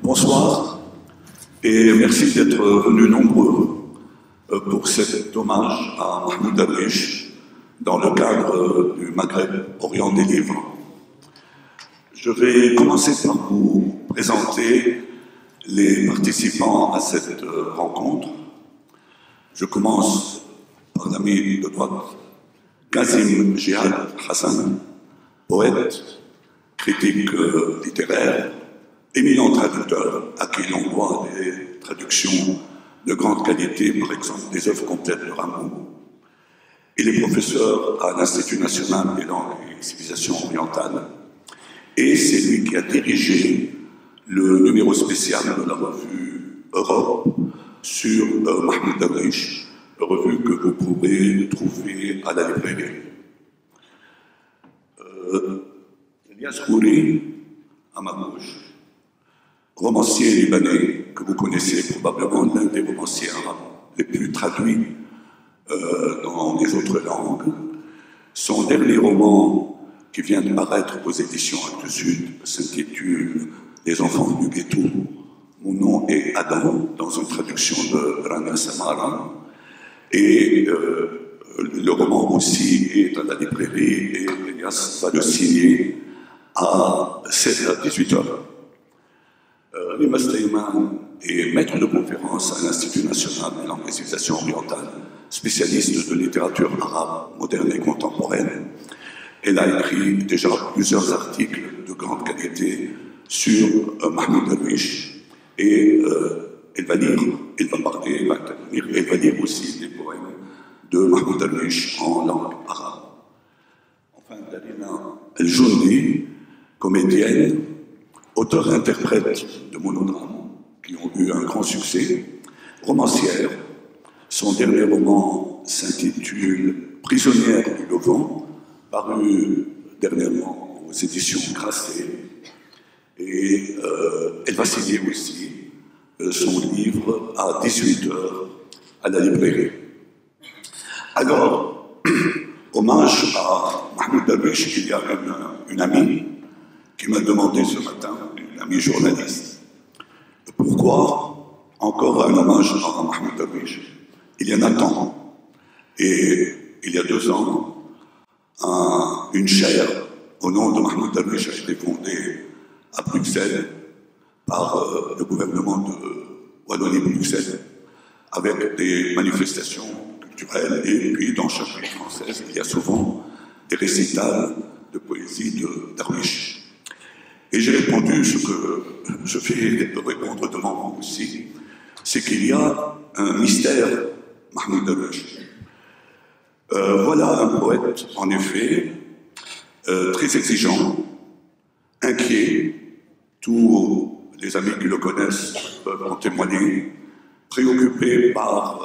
Bonsoir et merci d'être venus nombreux pour cet hommage à Mahmoud Darwish dans le cadre du Maghreb Orient des Livres. Je vais commencer par vous présenter les participants à cette rencontre. Je commence par l'ami de droite, Kazim Jihad Hassan, poète, critique littéraire, éminent traducteur à qui l'on doit des traductions de grande qualité, par exemple des œuvres complètes de Rameau. Il est professeur à l'Institut national des langues et civilisations orientales et c'est lui qui a dirigé le numéro spécial de la revue Europe sur Mahmoud Darwish, revue que vous pourrez trouver à la librairie. Elias Khouri, à ma gauche, romancier libanais que vous connaissez probablement, l'un des romanciers arabes les plus traduits dans les autres langues. Son dernier roman, qui vient de paraître aux éditions Actes Sud, s'intitule Les enfants du ghetto. Mon nom est Adam, dans une traduction de Rana Samara. Et le roman aussi est à la librairie et Elias va le signer à 16 à 18 heures. Rima Steyman est maître de conférence à l'Institut national des langues et civilisations orientales, spécialiste de littérature arabe moderne et contemporaine. Elle a écrit déjà plusieurs articles de grande qualité sur Mahmoud Darwish et elle va lire, elle va parler, elle va intervenir, elle va lire aussi des poèmes de Mahmoud Darwish en langue arabe. Enfin, Darina El-Joundi, comédienne, auteur-interprète de monodrames qui ont eu un grand succès, romancière. Son dernier roman s'intitule Prisonnière du Levant, paru dernièrement aux éditions Grasset. Et elle va signer aussi son livre à 18 heures à la librairie. Alors, hommage à Mahmoud Darwish, il y a une amie qui m'a demandé ce matin, une amie journaliste, pourquoi encore un hommage à Mahmoud Darwish? Il y en a tant. Et il y a 2 ans, une chaire au nom de Mahmoud Darwish a été fondée à Bruxelles par le gouvernement de Wallonie-Bruxelles avec des manifestations culturelles et puis dans chaque ville française, il y a souvent des récitals de poésie de Darwish. Et j'ai répondu ce que je vais répondre devant vous aussi, c'est qu'il y a un mystère Mahmoud Darwish. Voilà un poète, en effet, très exigeant, inquiet, tous les amis qui le connaissent peuvent en témoigner, préoccupé par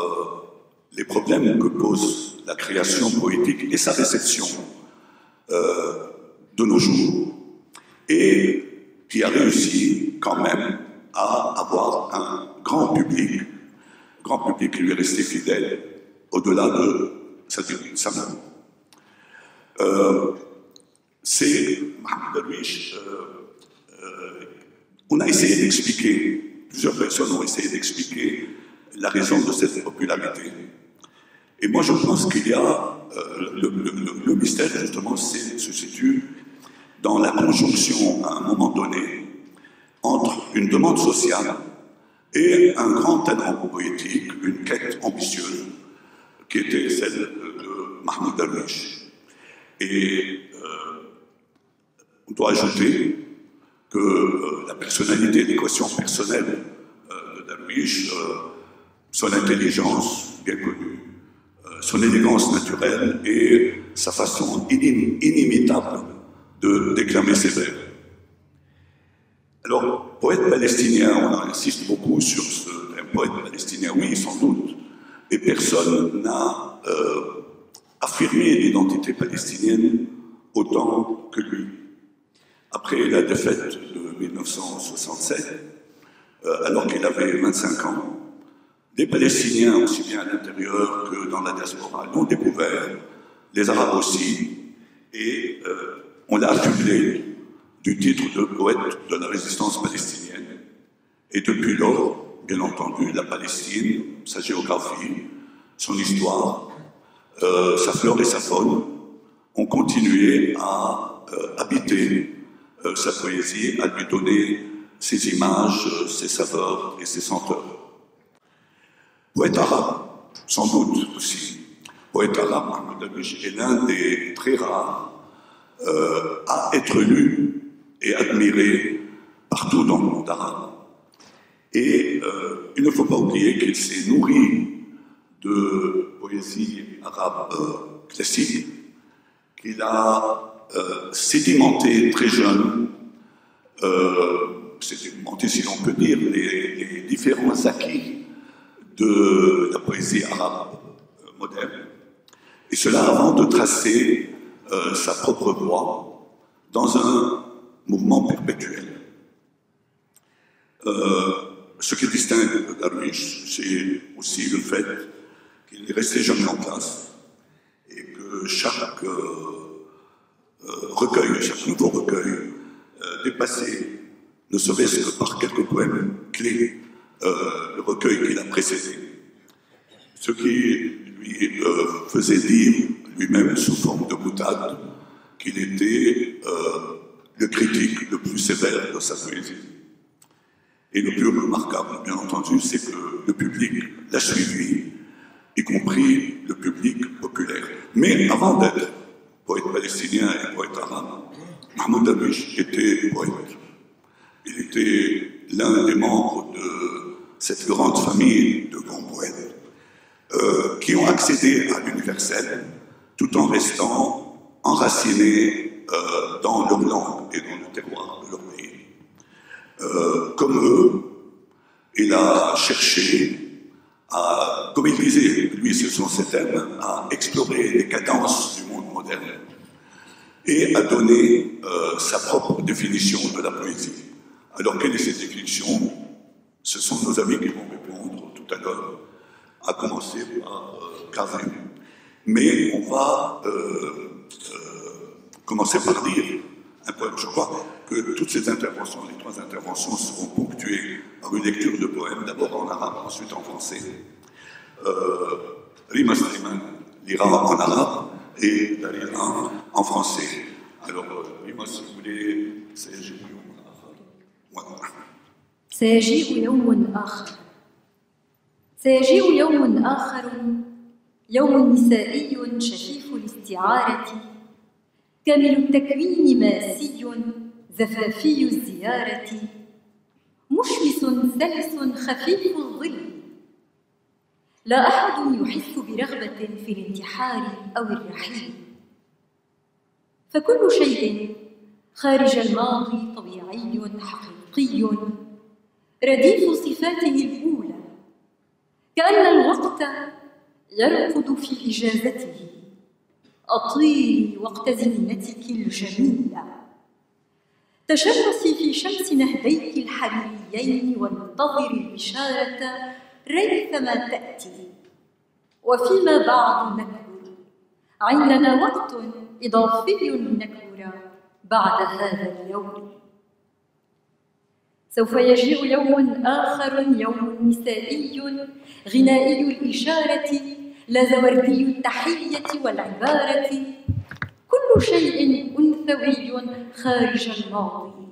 les problèmes que pose la création poétique et sa réception de nos jours, et qui a réussi quand même à avoir un grand public qui lui est resté fidèle au-delà de sa mort. C'est Mahmoud Darwish. On a essayé d'expliquer, plusieurs personnes ont essayé d'expliquer la raison de cette popularité. Et moi, je pense qu'il y a le mystère, justement, se situe dans la conjonction, à un moment donné, entre une demande sociale et un grand talent poétique, une quête ambitieuse, qui était celle de Mahmoud Darwish. Et on doit ajouter que la personnalité, l'équation personnelle de Darwish, son intelligence bien connue, son élégance naturelle et sa façon inimitable de déclamer ses vers. Alors, poète palestinien, on insiste beaucoup sur un poète palestinien, oui, sans doute, et personne n'a affirmé l'identité palestinienne autant que lui. Après la défaite de 1967, alors qu'il avait 25 ans, des Palestiniens, aussi bien à l'intérieur que dans la diaspora, l'ont découvert, les Arabes aussi, et on l'a affublé du titre de poète de la résistance palestinienne. Et depuis lors, bien entendu, la Palestine, sa géographie, son histoire, sa flore et sa faune ont continué à habiter sa poésie, à lui donner ses images, ses saveurs et ses senteurs. Poète arabe, sans doute aussi. Poète arabe, Mahmoud Darwish est l'un des très rares à être lu et admiré partout dans le monde arabe. Et il ne faut pas oublier qu'il s'est nourri de poésie arabe classique, qu'il a sédimenté très jeune, sédimenté si l'on peut dire, les différents acquis de la poésie arabe moderne. Et cela avant de tracer sa propre voie dans un mouvement perpétuel. Ce qui distingue Darwish, c'est aussi le fait qu'il est resté jamais en place et que chaque recueil, chaque nouveau recueil dépassé, ne serait-ce que par quelques poèmes clés, le recueil qui l'a précédé. Ce qui lui faisait dire lui-même sous forme de boutade qu'il était le critique le plus sévère de sa poésie. Et le plus remarquable, bien entendu, c'est que le public l'a suivi, y compris le public populaire. Mais avant d'être poète palestinien et poète arabe, Mahmoud Darwish était poète. Il était l'un des membres de cette grande famille de grands poètes qui ont accédé à l'universel tout en restant enracinés dans leur langue et dans le terroir de leur pays. Comme eux, il a cherché à, comme il disait, lui ce sont ses thèmes, à explorer les cadences du monde moderne et à donner sa propre définition de la poésie. Alors quelle est cette définition? Ce sont nos amis qui vont répondre tout à l'heure, à commencer par Kazem. Mais on va commencer par lire un poème. Je crois que toutes ces interventions, les trois interventions, seront ponctuées par une lecture de poèmes, d'abord en arabe, ensuite en français. Rima Slimane lira en arabe et Dalila en français. Alors, Rima, si vous voulez, سيجيء يوم آخر سيجيء يوم آخر يوم نسائي شفيف الاستعارة كامل التكوين ماسي زفافي الزيارة مشمس سلس خفيف الظل لا أحد يحس برغبة في الانتحار أو الرحيل فكل شيء خارج الماضي طبيعي حقيقي رديف صفاته الأولى كأن الوقت يرقد في إجازته أطيري وقت زينتك الجميلة تشمسي في شمس نهديك الحريريين وانتظري البشارة ريثما تأتي وفيما بعد نكبر عندنا وقت إضافي نكبر بعد هذا اليوم سوف يجيء يوم آخر يوم نسائي غنائي الإشارة لازوردي التحية والعبارة كل شيء أنثوي خارج الماضي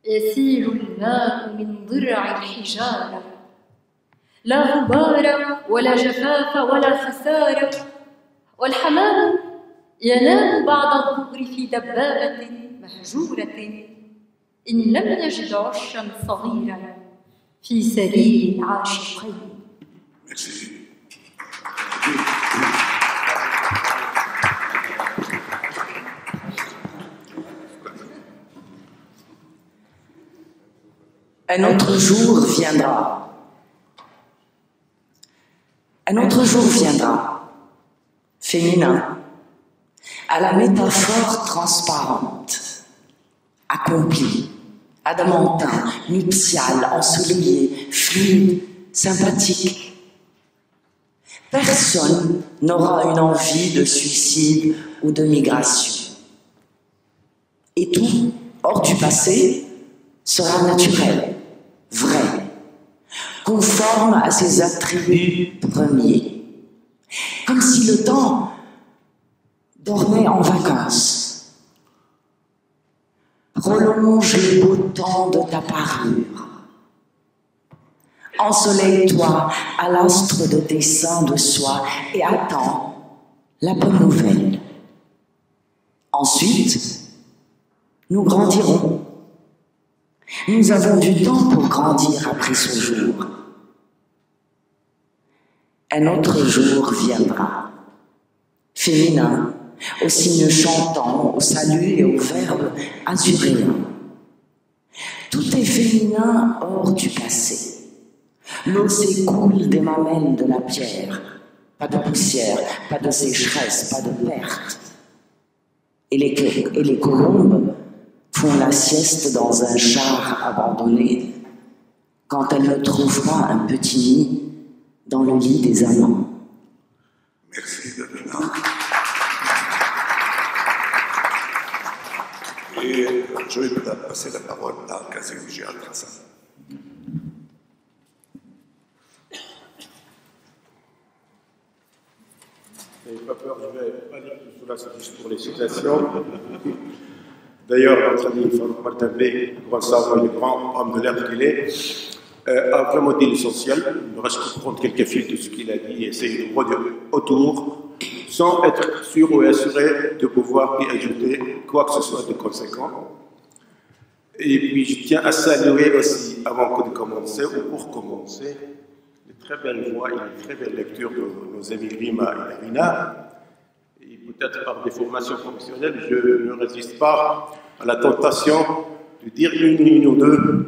يسيل الماء من ضرع الحجارة لا غبار ولا جفاف ولا خسارة والحمام ينام بعد الظهر في دبابة مهجورة إن لم يجد عشا صغيرا في سرير العاشقين. Un autre jour viendra. Un autre jour viendra, féminin, à la métaphore transparente, accomplie, adamantin, nuptial, ensoleillé, fluide, sympathique. Personne n'aura une envie de suicide ou de migration. Et tout, hors du passé, sera naturel, vrai, conforme à ses attributs premiers, comme si le temps dormait en vacances. Prolonge les beaux temps de ta parure. Ensoleille-toi à l'astre de tes seins de soie et attends la bonne nouvelle. Ensuite, nous grandirons. Nous avons du temps pour grandir après ce jour. Un autre jour viendra, féminin, aux signes chantants, au salut et au verbe azuréen. Tout est féminin hors du passé. L'eau s'écoule des mamelles de la pierre. Pas de poussière, pas de sécheresse, pas de perte. Et les colombes font la sieste dans un char abandonné quand elles ne trouvent pas un petit nid dans le lit des amants. Merci, Davina. Et je vais passer la parole à Kazim Jihad Hassan. N'ayez pas peur, je ne vais pas lire tout cela, c'est juste pour les citations. D'ailleurs, notre ami Farouk Martin Bey, grand savant et grand homme de l'air qu'il est, a vraiment dit l'essentiel. Il me reste que prendre quelques fils de ce qu'il a dit et essayer de redire autour, sans être sûr ou assuré de pouvoir y ajouter quoi que ce soit de conséquent. Et puis, je tiens à saluer aussi, avant de commencer, ou pour commencer, les très belles voix et les très belles lectures de nos amis Rima et Davina. Et peut-être par des formations professionnelles, je ne résiste pas à la tentation de dire une ligne ou deux,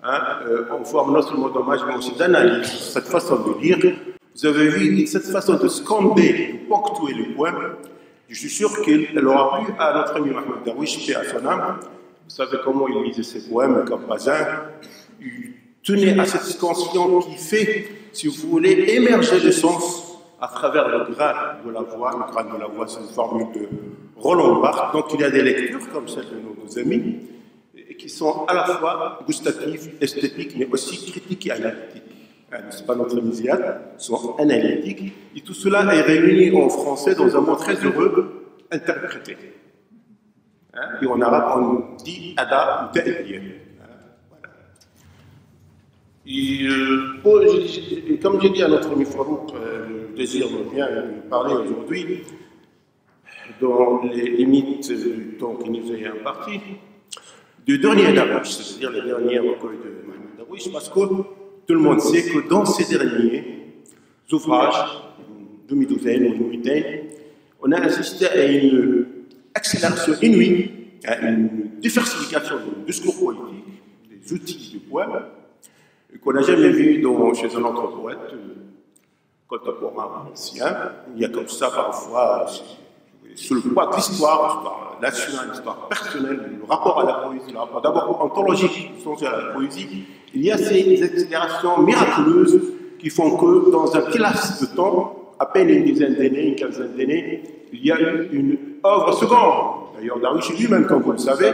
en forme non seulement d'hommage, mais aussi d'analyse, cette façon de lire. Vous avez vu cette façon de scander, de ponctuer le poème. Je suis sûr qu'elle aura plu à notre ami Mahmoud Darwish, paix à son âme. Vous savez comment il lisait ses poèmes comme pas un. Il tenait à cette scansion qui fait, si vous voulez, émerger le sens à travers le grain de la voix. Le grain de la voix, c'est une formule de Roland Barthes. Donc il y a des lectures comme celle de nos amis, qui sont à la fois gustatives, esthétiques, mais aussi critiques et analytiques. Ce n'est pas notre misère, sont analytiques. Et tout cela est réuni en français dans un mot très heureux, interprété. Et en arabe, on dit ada ou ta'liya. Et comme j'ai dit à notre ami Farouk, le désir de bien parler aujourd'hui, dans les limites du temps qui nous est imparti, du dernier Darwish, c'est-à-dire les derniers recueils de Mahmoud Darwish, parce que tout le monde sait que dans ces derniers ouvrages, une demi-douzaine ou une huitaine, on a assisté à une accélération inouïe, à une diversification du discours poétique, des outils du poème, qu'on n'a jamais vu chez un autre poète contemporain ancien. Il y a comme ça parfois, sous le poids de l'histoire nationale, l'histoire personnelle, le rapport à la poésie, le rapport d'abord ontologique, à la poésie, il y a ces accélérations miraculeuses qui font que dans un petit laps de temps, à peine une dizaine d'années, une quinzaine d'années, il y a eu une œuvre seconde. D'ailleurs, Darwish lui-même, comme vous le savez,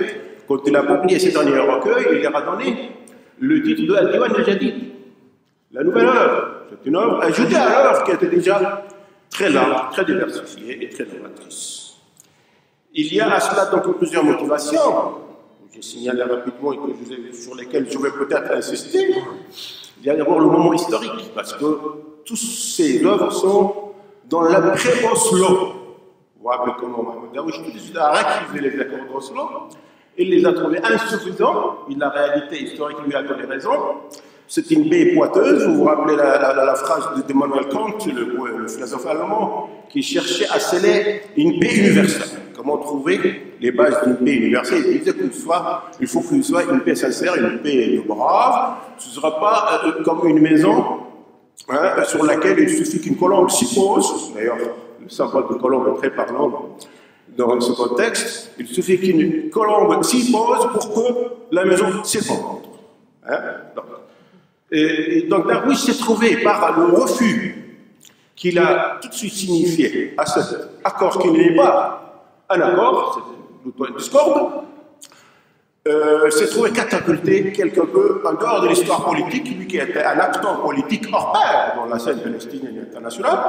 quand il a publié ses derniers recueils, il leur a donné le titre de Al-Diwan al-Jadid, la nouvelle œuvre. C'est une œuvre ajoutée à l'œuvre qui était déjà très large, très diversifiée et très novatrice. Il y a à cela donc plusieurs motivations, je signale rapidement et sur lesquelles je vais peut-être insister. Il y a d'abord le moment historique, parce que toutes ces œuvres sont dans l'après-Oslo. Vous vous rappelez comment Mahmoud Darwish a réactivé les accords d'Oslo. Il les a trouvés insuffisants, et la réalité historique lui a donné raison. C'est une baie poiteuse, vous vous rappelez la phrase d'Emmanuel Kant, le philosophe allemand, qui cherchait à sceller une paix universelle. Comment trouver les bases d'une paix universelle? Il disait qu'il faut qu'il soit une paix sincère, une paix de brave. Ce ne sera pas comme une maison sur laquelle il suffit qu'une colombe s'y pose. D'ailleurs, le symbole de colombe est très parlant dans ce contexte. Il suffit qu'une colombe s'y pose pour que la maison s'effondre. Et donc Darwish s'est trouvé par le refus qu'il a tout de suite signifié à cet accord qui n'est pas un accord, c'est plutôt une discorde, s'est trouvé catapulté quelque peu en dehors de l'histoire politique, lui qui était un acteur politique hors pair dans la scène palestinienne et internationale.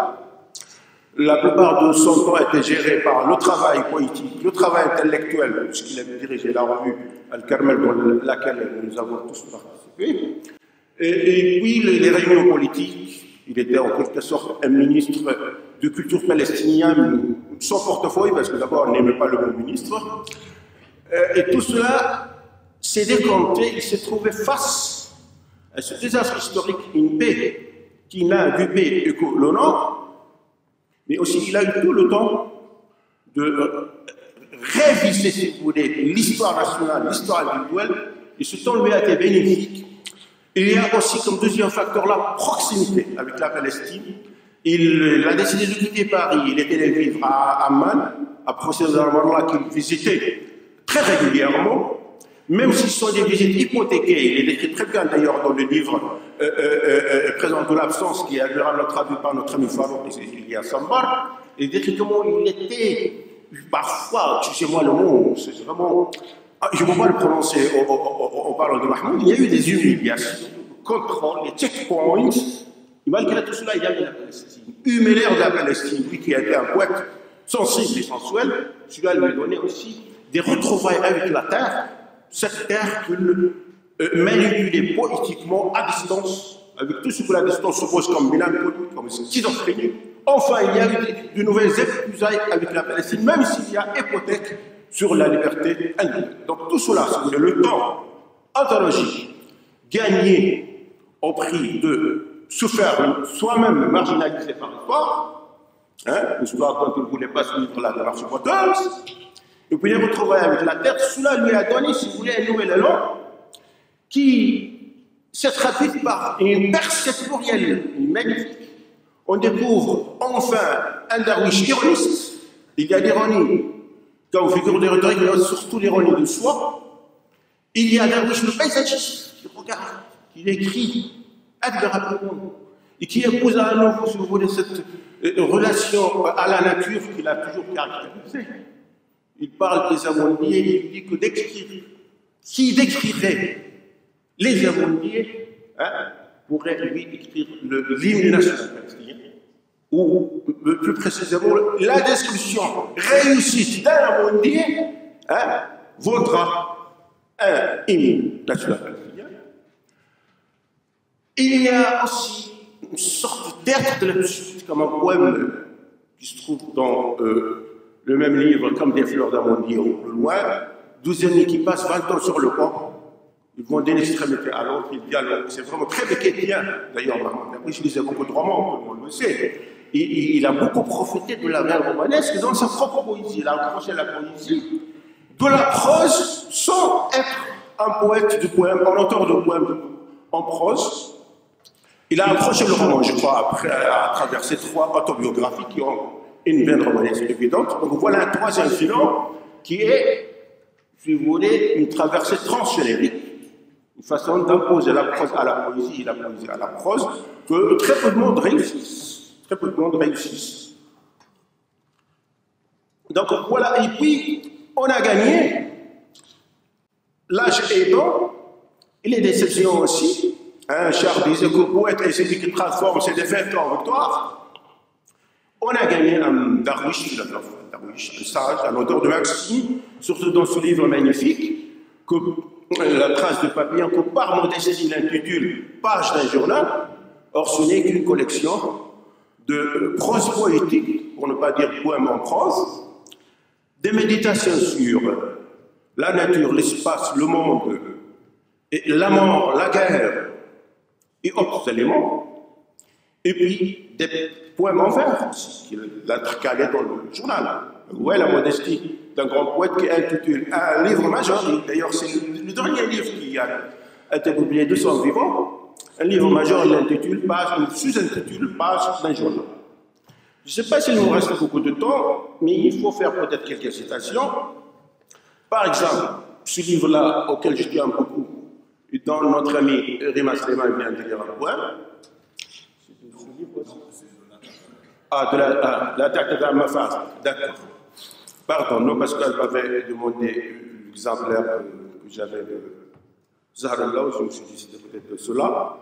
La plupart de son temps était géré par le travail politique, le travail intellectuel, puisqu'il avait dirigé la revue Al-Karmel dans laquelle nous avons tous participé. Et puis les réunions politiques, il était en quelque sorte un ministre de culture palestinienne sans portefeuille, parce que d'abord on n'aimait pas le mot ministre. Et tout cela s'est décompté, il s'est trouvé face à ce désastre historique, une paix qui n'a du paix que le nom, mais aussi il a eu tout le temps de réviser, si vous voulez, l'histoire nationale, l'histoire individuelle, et ce temps lui a été bénéfique. Il y a aussi comme deuxième facteur la proximité avec la Palestine. Il a décidé de quitter Paris, il était allé vivre à Amman, à procéder à Ramallah qu'il visitait très régulièrement, même si ce sont des visites hypothéquées. Il est écrit très bien d'ailleurs dans le livre présentant l'absence qui est généralement traduit par notre ami Farouk Ilyas Sambar. Il décrit comment il était parfois, excusez-moi le mot, c'est vraiment, je ne peux pas le prononcer en parlant de Mahmoud, il y a eu des humiliations, contrôles, les checkpoints, et malgré tout cela, il y avait la Palestine. Humélaire de la Palestine, lui qui était un poète sensible et sensuel, celui-là lui donnait aussi des retrouvailles avec la terre, cette terre qu'il manipulait politiquement à distance, avec tout ce que la distance suppose comme mélancolie, comme schizophrénie. Enfin, il y a eu de nouvelles épousailles avec la Palestine, même s'il y a hypothèque sur la liberté individuelle. Donc tout cela, si vous voulez, le temps anthologique gagné au prix de se faire soi-même marginalisé par l'histoire, l'histoire dont il ne voulait pas suivre la démarche boiteuse, et puis les retrouvailles avec la terre, cela lui a donné, si vous voulez, un nouvel élan qui s'est traduit par une percée plurielle magnifique. On découvre enfin un Darwish ironiste. Il y a l'ironie comme figure de rhétorique, mais surtout l'ironie de soi. Il y a Darwish le paysagiste qui regarde, qui écrit admirablement et qui épouse à nouveau, si vous voulez, cette relation à la nature qu'il a toujours caractérisée. Il parle des amandiers, il dit que qui décrirait les amandiers pourrait lui écrire l'hymne national palestinien, ou plus précisément la description réussie d'un amandier vaudra un hymne national palestinien. Il y a aussi une sorte d'être de l'absurde, comme un poème qui se trouve dans le même livre, comme des fleurs d'amandier au plus loin, 12 années qui passent, 20 ans sur le pont. Ils vont d'une extrémité à l'autre, ils dialoguent. C'est vraiment très beckettien, d'ailleurs. Après, je lisais beaucoup de romans, tout le monde le sait. Et il a beaucoup profité de la veine romanesque dans sa propre poésie. Il a accroché la poésie de la prose sans être un poète de poème, un auteur de poèmes en prose. Il a approché le roman, je crois, après, à travers ces 3 autobiographies qui ont une veine romanesque évidente. Donc voilà un troisième filon qui est, si vous voulez, une traversée transgénérique. Une façon d'imposer la prose à la poésie et la poésie à la prose, que très peu de monde réussissent. Très peu de monde réussissent. Donc voilà, et puis on a gagné. L'âge aidant, et les déceptions aussi. Charles disait que le poète est celui qui transforme ses défaites en victoire. On a gagné un Darwish, philosophe, un sage, un auteur de maxime, surtout dans ce livre magnifique, que la trace de papillon, que par modestie il intitule Page d'un journal. Or, ce n'est qu'une collection de prose poétique, pour ne pas dire poème en prose, des méditations sur la nature, l'espace, le monde, et la mort, la guerre et autres éléments, et puis des poèmes en vers, qu'il a calé dans le journal. Vous voyez la modestie d'un grand poète qui intitule un livre majeur, d'ailleurs c'est le dernier livre qui a été publié de son vivant, un livre majeur, il intitule il sous-intitule Page d'un journal. Je ne sais pas s'il nous reste beaucoup de temps, mais il faut faire peut-être quelques citations. Par exemple, ce livre-là, auquel je tiens beaucoup, et dont notre ami Rima Sleiman vient de lire un poème. L'attaque de Mafaz, d'accord. Pardon, non, parce qu'elle m'avait demandé l'exemplaire que j'avais le Zaharallah, je me suis dit c'était peut-être de cela.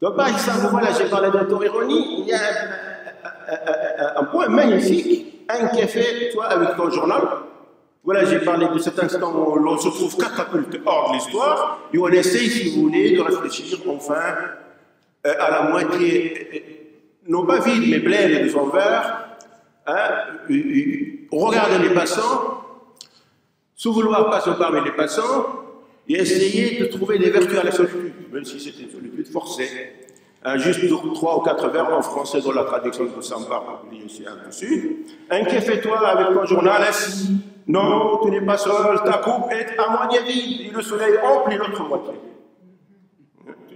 Donc, par exemple, voilà, j'ai parlé d'auto-ironie, il y a un point magnifique, un café, toi, avec ton journal. Voilà, j'ai parlé de cet instant où l'on se trouve catapulte hors de l'histoire, et on essaye, si vous voulez, de réfléchir enfin à la moitié, non pas vide, mais pleine de son verre, regarder les passants, se vouloir passer parmi les passants, et essayer de trouver des vertus à la solitude, même si c'est une solitude forcée. Juste 3 ou 4 vers en français dans la traduction de Samba, publié ici dessus. Inquiète-toi avec ton journal assis. Non, tu n'es pas seul, ta coupe est à moitié vide, et le soleil emplit l'autre moitié.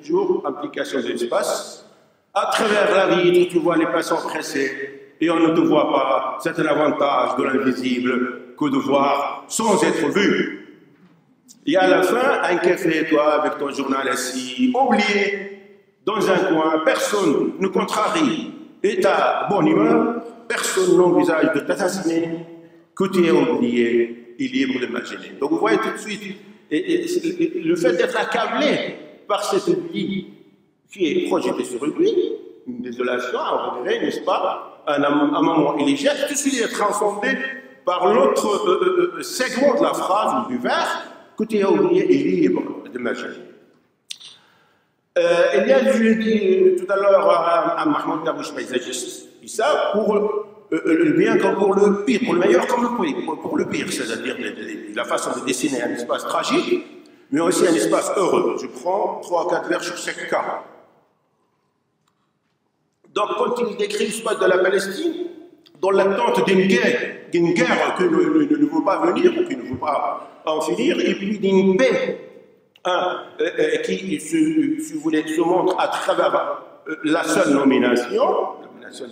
Toujours implication de l'espace. À travers la vitre, tu vois les passants pressés, et on ne te voit pas. C'est un avantage de l'invisible que de voir sans être vu. Et à la fin, un café, toi, avec ton journal assis, oublié, dans un coin, personne ne contrarie et ta bonne humeur, personne n'envisage de t'assassiner, que tu es oublié et libre d'imaginer. Donc vous voyez tout de suite, le fait d'être accablé par cette vie qui est projetée sur lui, une désolation, un regret, n'est-ce pas, un moment élégiaque, tout de suite est transformé par l'autre segment de la phrase ou du vers, que tu es oublié et libre d'imaginer. Il y a, je l'ai dit tout à l'heure à Mahmoud Darwish, paysagiste, il dit ça pour le bien comme pour le pire, pour le meilleur comme pour le pire, c'est-à-dire la façon de dessiner un espace tragique, mais aussi un espace heureux. Je prends 3 ou 4 vers sur chaque cas. Donc, quand il décrit l'espace de la Palestine, dans l'attente d'une guerre qui ne veut pas venir ou qui ne veut pas en finir, et puis d'une paix qui, si vous voulez, se montre à travers la seule nomination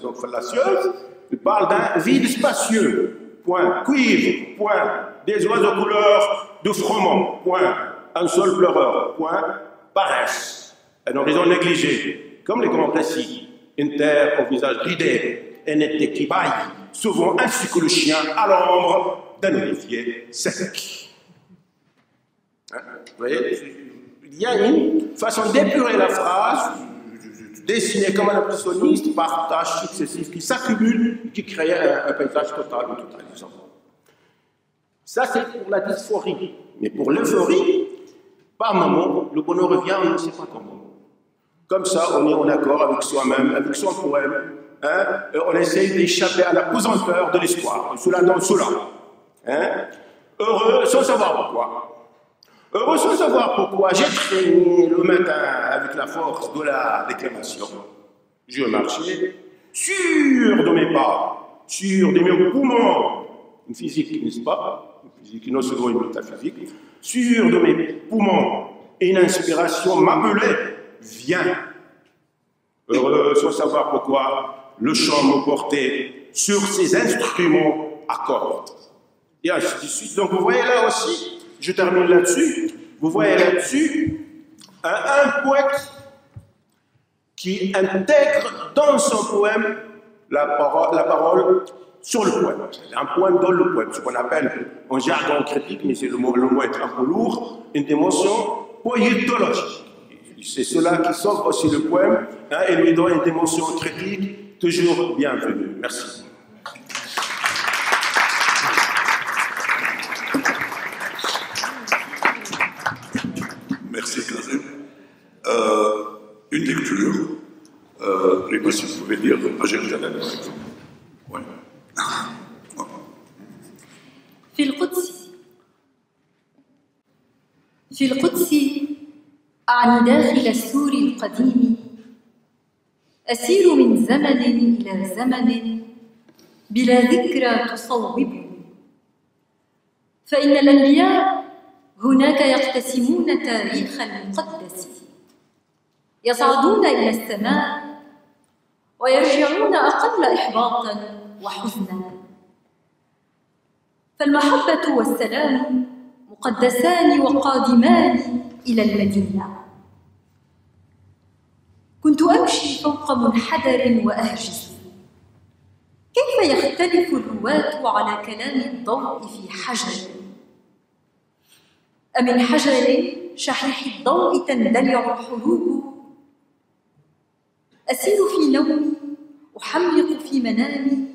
donc fallacieuse, il parle d'un vide spacieux, point, cuivre, point, des oiseaux couleur de froment, point, un seul pleureur, point, paresse, un horizon négligé, comme les grands récits, une terre au visage ridé, un été qui baille, souvent ainsi que le chien à l'ombre d'un olivier sec. Vous voyez, il y a une façon d'épurer la phrase, dessinée comme un impressionniste par tâches successives qui s'accumulent et qui créent un paysage total ou totalisant. Ça, c'est pour la dysphorie. Mais pour l'euphorie, par moment, le bonheur revient, on ne sait pas comment. Comme ça, on est en accord avec soi-même, avec son poème. On essaye d'échapper à la pesanteur de l'histoire, cela dans cela. Heureux sans savoir pourquoi. Heureux sans savoir pourquoi j'ai traîné le matin avec la force de la déclamation. Je marchais sûr de mes pas, sûr de mes poumons. Une physique, n'est-ce pas? Une physique, non seulement une métaphysique. Sûr de mes poumons. Et une inspiration m'appelait. Viens. Heureux sans savoir pourquoi le chant me portait sur ses instruments à cordes. Et ainsi de suite. Donc vous voyez là aussi, je termine là-dessus, vous voyez là-dessus un poète qui intègre dans son poème la parole sur le poème. C'est un poème dans le poème, ce qu'on appelle en jargon critique, mais c'est le mot est un peu lourd, une dimension poétologique. C'est cela qui sauve aussi le poème et lui donne une dimension critique toujours bienvenue. Merci. Merci, Kazem. Une lecture, je ne sais pas si vous pouvez dire, Jérusalem, par exemple. Ouais. في القدس أعني داخل السور القديم أسير من زمن إلى زمن بلا ذكرى تصوبني فإن الأنبياء هناك يقتسمون تاريخ المقدس يصعدون إلى السماء ويرجعون أقل إحباطاً وحزناً فالمحبة والسلام مقدسان وقادمان إلى المدينة كنت أمشي فوق منحدر وأهجس كيف يختلف الرواة على كلام الضوء في حجر أمن حجر شحيح الضوء تندلع الحروب؟ أسير في نومي أحملق في منامي،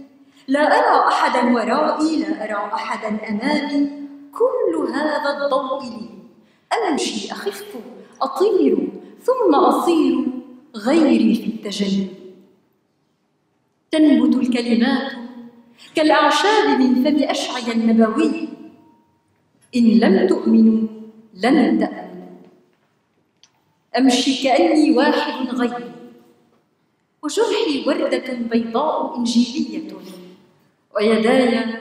لا أرى أحداً ورائي، لا أرى أحداً أمامي، كل هذا الضوء لي، أمشي أخف أطير ثم أصير غيري في التجلي. تنبت الكلمات كالأعشاب من فم أشعيا النبوي، إن لم تؤمنوا لن تأمنوا. أمشي كأني واحد غيري، وجرحي وردة بيضاء إنجيلية، ويداي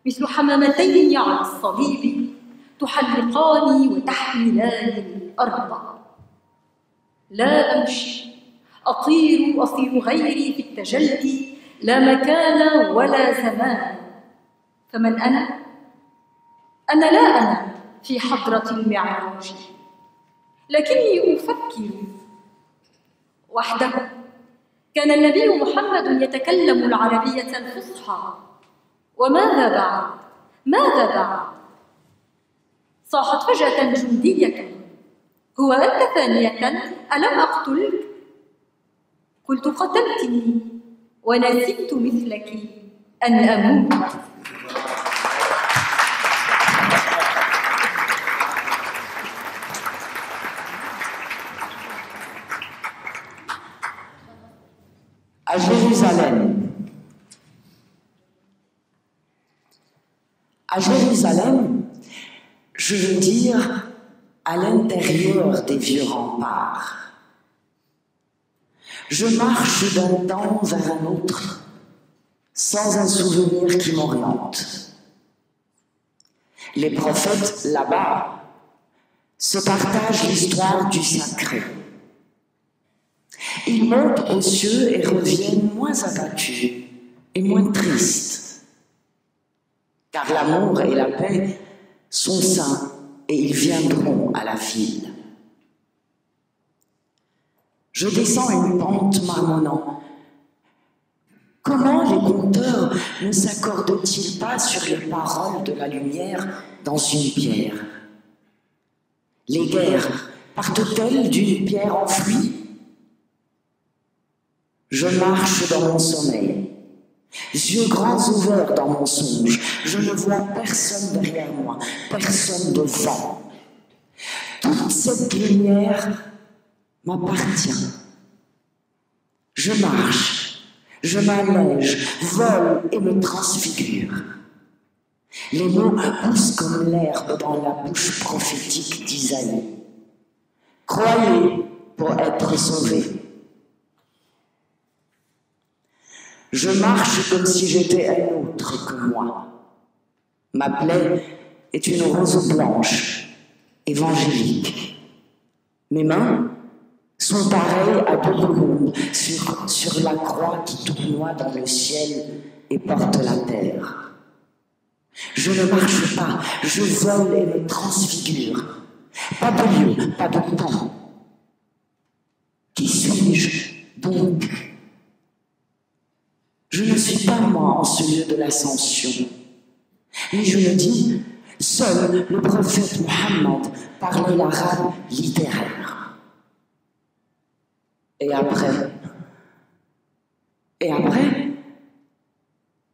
مثل حمامتين على الصليب تحلقاني وتحملاني الأرض. لا أمشي أطير أصير غيري في التجلي، لا مكان ولا زمان. فمن أنا؟ أنا لا أنا في حضرة المعراج، لكني أفكر وحده. كان النبي محمد يتكلم العربية الفصحى، وماذا بعد؟ ماذا بعد؟ صاحت فجأة جندية: هو أنت ثانية؟ ألم أقتلك؟ قلت: قتلتني ونسيت مثلك أن أموت. À Jérusalem. À Jérusalem, je veux dire à l'intérieur des vieux remparts. Je marche d'un temps vers un autre, sans un souvenir qui m'oriente. Les prophètes, là-bas, se partagent l'histoire du sacré. Ils montent aux cieux et reviennent moins abattus et moins tristes, car l'amour et la paix sont saints et ils viendront à la ville. Je descends une pente marmonnant. Comment les conteurs ne s'accordent-ils pas sur les paroles de la lumière dans une pierre? Les guerres partent-elles d'une pierre enfouie? Je marche dans mon sommeil, yeux grands ouverts dans mon songe. Je ne vois personne derrière moi, personne devant. Toute cette lumière m'appartient. Je marche, je m'allège, vole et me transfigure. Les mots poussent comme l'herbe dans la bouche prophétique d'Isaïe. Croyez pour être sauvés. Je marche comme si j'étais un autre que moi. Ma plaie est une rose blanche, évangélique. Mes mains sont pareilles à deux colombes sur la croix qui tournoie dans le ciel et porte la terre. Je ne marche pas, je vole et me transfigure. Pas de lieu, pas de temps. Qui suis-je donc? Je ne suis pas moi en ce lieu de l'ascension. Mais je le dis, seul le prophète Mohammed parlait l'arabe littéraire. Et après,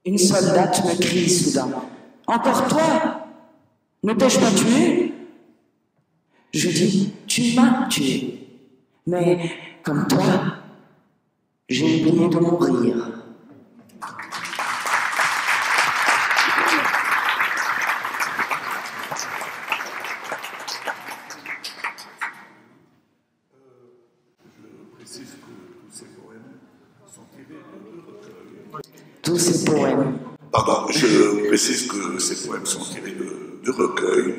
une soldate me crie soudain: « Encore toi? Ne t'ai-je pas tué ?» Je dis: « Tu m'as tué, mais comme toi, j'ai oublié de mourir. » Tous ces poèmes. Pardon, je précise que ces poèmes sont tirés de recueils,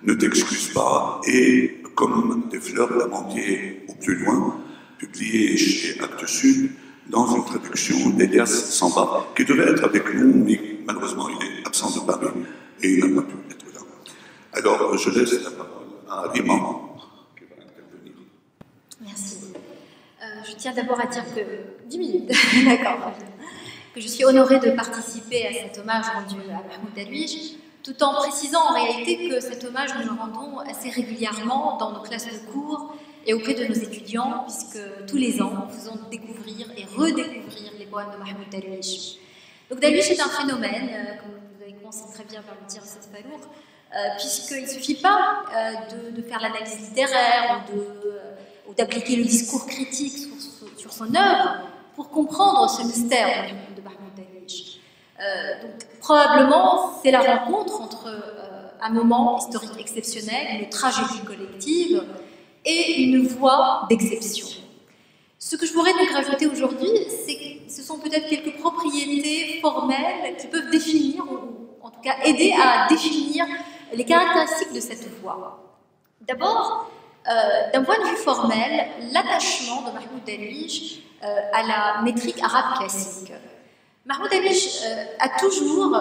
ne t'excuse pas, et comme des fleurs d'amandier au plus loin, publié chez Actes Sud, dans une traduction d'Elias Samba, qui devait être avec nous, mais malheureusement il est absent de Paris et il n'a pas pu être là. Alors je laisse la parole à Liman, qui va intervenir. Merci. Je tiens d'abord à dire que 10 minutes, d'accord, que je suis honorée de participer à cet hommage rendu à Mahmoud Darwish. tout en précisant en réalité que cet hommage nous le rendons assez régulièrement dans nos classes de cours et auprès de nos étudiants, puisque tous les ans, nous faisons découvrir et redécouvrir les poèmes de Mahmoud Darwish. Donc Darwish est un phénomène, comme vous avez commencé très bien par le dire, Ustaz Fallour, puisqu'il ne suffit pas de faire l'analyse littéraire ou d'appliquer le discours critique sur son œuvre pour comprendre ce mystère de Mahmoud Darwish. Donc, probablement, c'est la rencontre entre un moment historique exceptionnel, une tragédie collective, et une voix d'exception. Ce que je voudrais donc rajouter aujourd'hui, c'est que ce sont peut-être quelques propriétés formelles qui peuvent définir, ou en tout cas aider à définir les caractéristiques de cette voix. D'abord, d'un point de vue formel, l'attachement de Mahmoud Darwish à la métrique arabe classique. Mahmoud Darwish a toujours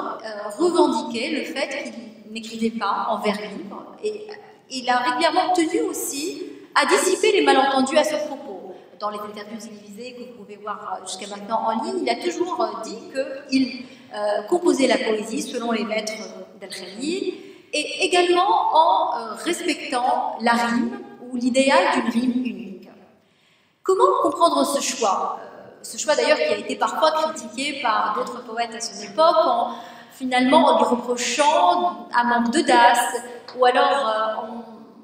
revendiqué le fait qu'il n'écrivait pas en vers libre et il a régulièrement tenu aussi à dissiper les malentendus à ce propos. Dans les interviews télévisées que vous pouvez voir jusqu'à maintenant en ligne, il a toujours dit qu'il composait la poésie selon les maîtres d'Al-Khalil et également en respectant la rime ou l'idéal d'une rime unique. Comment comprendre ce choix ? Ce choix d'ailleurs qui a été parfois critiqué par d'autres poètes à son époque finalement en lui reprochant un manque d'audace ou alors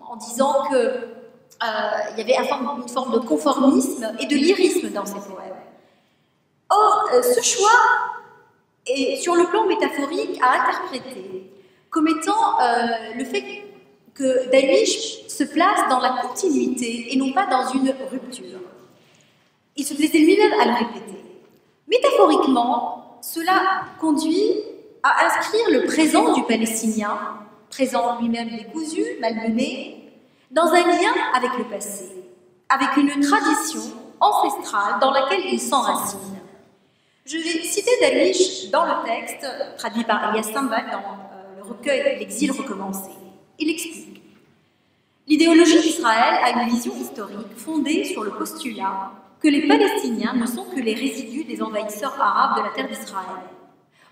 en disant qu'il y avait une forme de conformisme et de lyrisme dans ses poèmes. Or, ce choix est sur le plan métaphorique à interpréter comme étant le fait que Darwish se place dans la continuité et non pas dans une rupture. Il se plaisait lui-même à le répéter. Métaphoriquement, cela conduit à inscrire le présent du Palestinien, présent lui-même décousu, malmené, dans un lien avec le passé, avec une tradition ancestrale dans laquelle il s'enracine. Je vais citer Darwish dans le texte, traduit par Elias Sambal dans le recueil L'exil recommencé. Il explique « L'idéologie d'Israël a une vision historique fondée sur le postulat que les Palestiniens ne sont que les résidus des envahisseurs arabes de la terre d'Israël.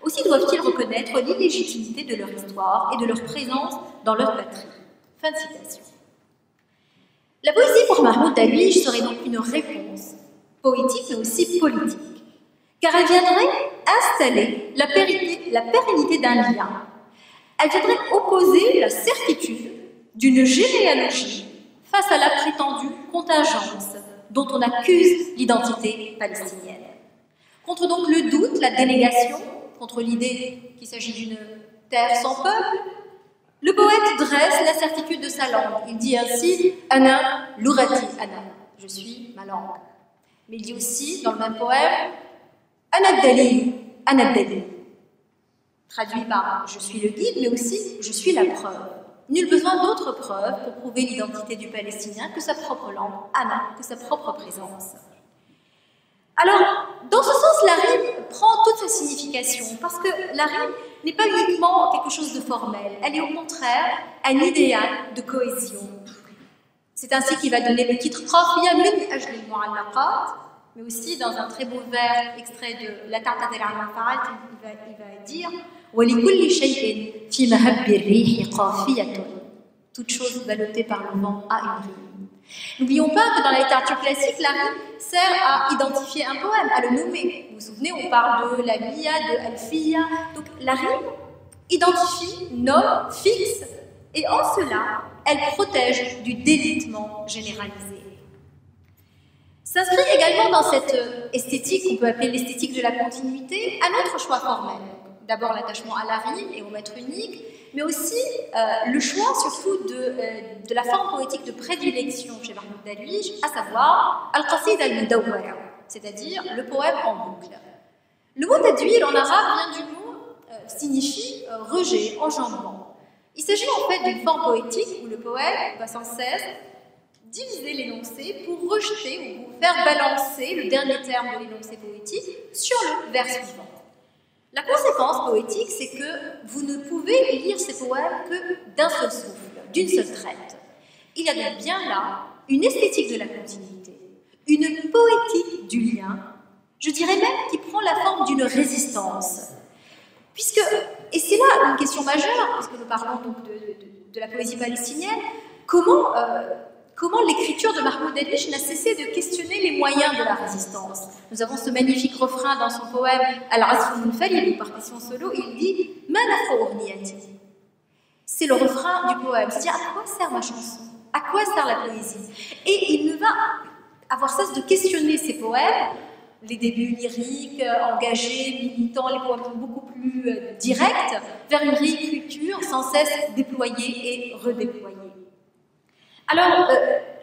Aussi doivent-ils reconnaître l'illégitimité de leur histoire et de leur présence dans leur patrie. » Fin de citation. La poésie pour Mahmoud Darwish serait donc une réponse poétique mais aussi politique, car elle viendrait installer la pérennité d'un lien. Elle viendrait opposer la certitude d'une généalogie face à la prétendue contingence dont on accuse l'identité palestinienne. Contre donc le doute, la dénégation, contre l'idée qu'il s'agit d'une terre sans peuple, le poète dresse la certitude de sa langue. Il dit ainsi « Ana lurati ana » « Je suis ma langue ». Mais il dit aussi, dans le même poème « Ana dalil, ana dalil » traduit par « Je suis le guide », mais aussi « Je suis la preuve ». Nul besoin d'autre preuve pour prouver l'identité du Palestinien que sa propre langue, Ana, que sa propre présence. Alors, dans ce sens, la rime prend toute sa signification, parce que la rime n'est pas uniquement quelque chose de formel, elle est au contraire un idéal de cohésion. C'est ainsi qu'il va donner le titre « Qafiya min ajli al-mu'allaqat », mais aussi dans un très beau vers extrait de La Ta'ta al-Mafa'al, il va dire « Walikulli shay'in fi mahabbi ar-rihi qafiyatun » toute chose ballottée par le vent a une rime. N'oublions pas que dans la littérature classique, la rime sert à identifier un poème, à le nommer. Vous vous souvenez, on parle de la Mia, de Alfiya. Donc la rime identifie, nomme, fixe, et en cela, elle protège du délitement généralisé. S'inscrit également dans cette esthétique, qu'on peut appeler l'esthétique de la continuité, un autre choix formel. D'abord l'attachement à la rime et au maître unique, mais aussi le choix surtout de la forme poétique de prédilection chez Mahmoud Darwish, à savoir Al-Qasid al-Mudawwara, c'est-à-dire le poème en boucle. Le mot tadwir en arabe vient du mot signifie rejet, enjambement. Il s'agit en fait d'une forme poétique où le poète va sans cesse diviser l'énoncé pour rejeter ou pour faire balancer le dernier terme de l'énoncé poétique sur le vers suivant. La conséquence poétique, c'est que vous ne pouvez lire ces poèmes que d'un seul souffle, d'une seule traite. Il y a donc bien là une esthétique de la continuité, une poétique du lien, je dirais même qui prend la forme d'une résistance, puisque et c'est là une question majeure, parce que nous parlons donc de la poésie palestinienne, comment l'écriture de Mahmoud Darwish n'a cessé de questionner les moyens de la résistance. Nous avons ce magnifique refrain dans son poème Al-Azf Munfarid, partition solo, il dit « Ma naf'u ughniyati ». C'est le refrain du poème, c'est-à-dire à quoi sert ma chanson, à quoi sert la poésie. Et il ne va avoir cesse de questionner ses poèmes, les débuts lyriques, engagés, militants, les poèmes beaucoup plus directs, vers une réécriture sans cesse déployée et redéployée. Alors,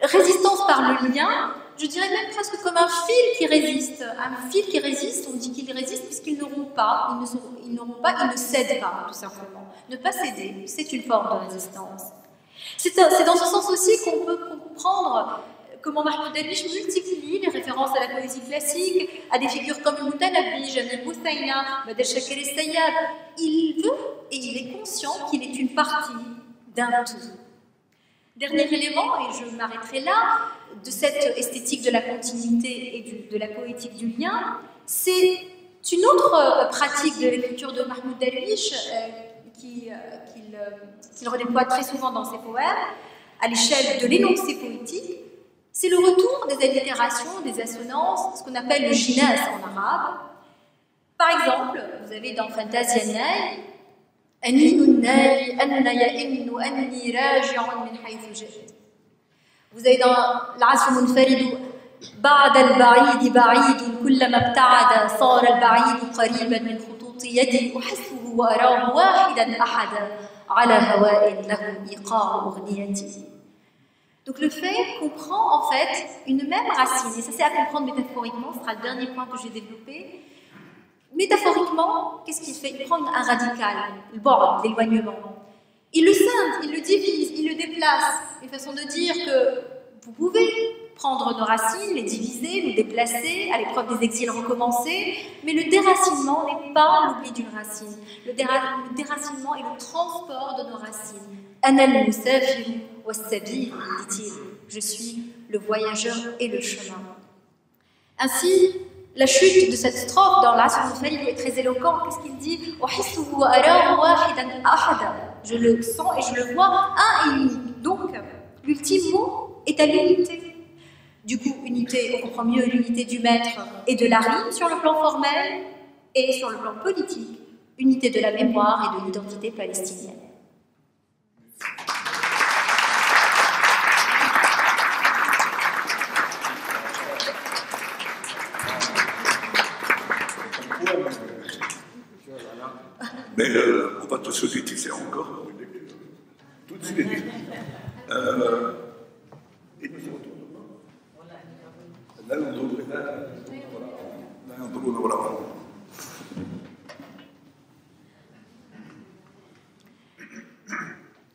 résistance par le lien, je dirais même presque comme un fil qui résiste. Un fil qui résiste, on dit qu'il résiste puisqu'ils n'auront pas, ils ne cèdent pas, tout simplement. Ne pas céder, c'est une forme de résistance. C'est dans ce sens aussi qu'on peut comprendre comment Mahmoud Darwish multiplie les références à la poésie classique, à des figures comme Moutanabbi, Jamil Boussaïna, Badr Shakir el-Sayyad. Il veut et il est conscient qu'il est une partie d'un tout. Dernier élément, et je m'arrêterai là, de cette esthétique de la continuité et de la poétique du lien, c'est une autre pratique de l'écriture de Mahmoud Darwish qu'il redéploie très souvent dans ses poèmes, à l'échelle de l'énoncé poétique. C'est le retour des allitérations, des assonances, ce qu'on appelle le jinas en arabe. Par exemple, vous avez dans Fantasia Nay, vous avez dans Al-Azf Munfarid بعد البعيد بعيد كلما ابتعد صار البعيد قريبا من خطوط يدي أحسه وأراه واحدا أحدا على هواء له إيقاع أغنيتي. Donc le fait comprend en fait une même racine, et ça c'est à comprendre métaphoriquement, ce sera le dernier point que j'ai développé. Métaphoriquement, qu'est-ce qu'il fait? Il prend un radical, le bord, l'éloignement. Il le scinde, il le divise, il le déplace. Une façon de dire que vous pouvez prendre nos racines, les diviser, les déplacer, à l'épreuve des exils recommencer, mais le déracinement n'est pas l'oubli d'une racine. Le déracinement est le transport de nos racines. Ana al-musafir was-sabil, dit-il. Je suis le voyageur et le chemin. Ainsi, la chute de cette strophe dans l'Azf Munfarid est très éloquente. Qu'est-ce qu'il dit? Je le sens et je le vois un et unique. Donc, l'ultime mot est à l'unité. Du coup, unité, on comprend mieux l'unité du maître et de la rime sur le plan formel et sur le plan politique, unité de la mémoire et de l'identité palestinienne. Mais on va tous se utiliser encore pour une lecture. Tout de suite.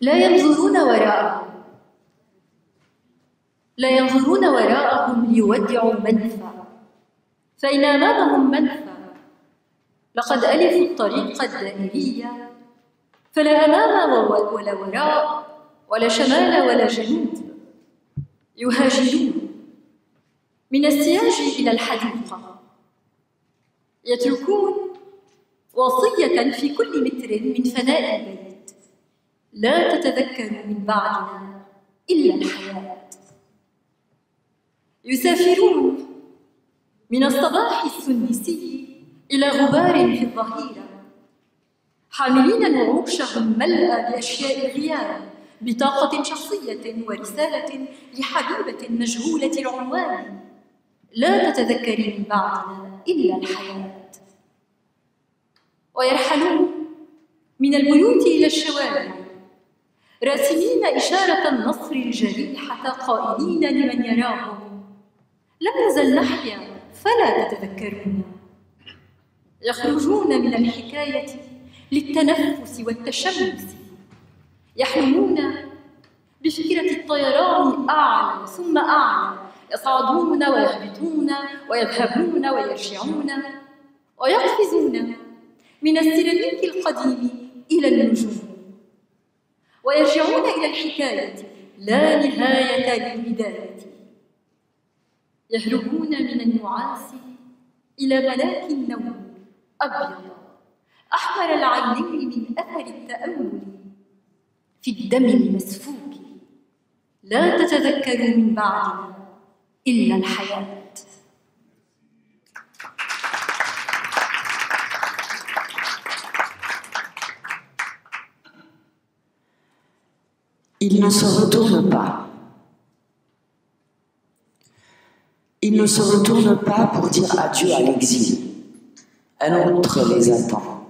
لا ينظرون وراءهم ليودعوا منفى فإن أمامهم منفى لقد ألفوا الطريق الدائرية فلا أمام ولا وراء ولا شمال ولا جنوب يهاجرون من السياج إلى الحديقة يتركون وصية في كل متر من فناء البيت لا تتذكروا من بعدنا إلا الحياة يسافرون من الصباح السندسي إلى غبار في الظهيرة حاملين نعوشهم ملأى بأشياء الغياب بطاقة شخصية ورسالة لحبيبة مجهولة العنوان لا تتذكري من بعدنا إلا الحياة ويرحلون من البيوت إلى الشوارع راسمين إشارة النصر الجريحة قائلين لمن يراهم لم نزل نحيا فلا تتذكرون يخرجون من الحكاية للتنفس والتشمس يحلمون بفكرة الطيران أعلى ثم أعلى يصعدون ويهبطون ويذهبون ويرجعون ويقفزون من السيراميك القديم إلى النجوم ويرجعون إلى الحكاية لا نهاية للبداية يهربون من النعاس إلى ملاك النوم أبيض أحمر العينين من أثر التأمل في الدم المسفوك. لا تتذكروا من بعدنا إلا الحياة. Il ne se retourne pas. Il ne se retourne pas pour dire adieu à l'exil. Un autre les attend.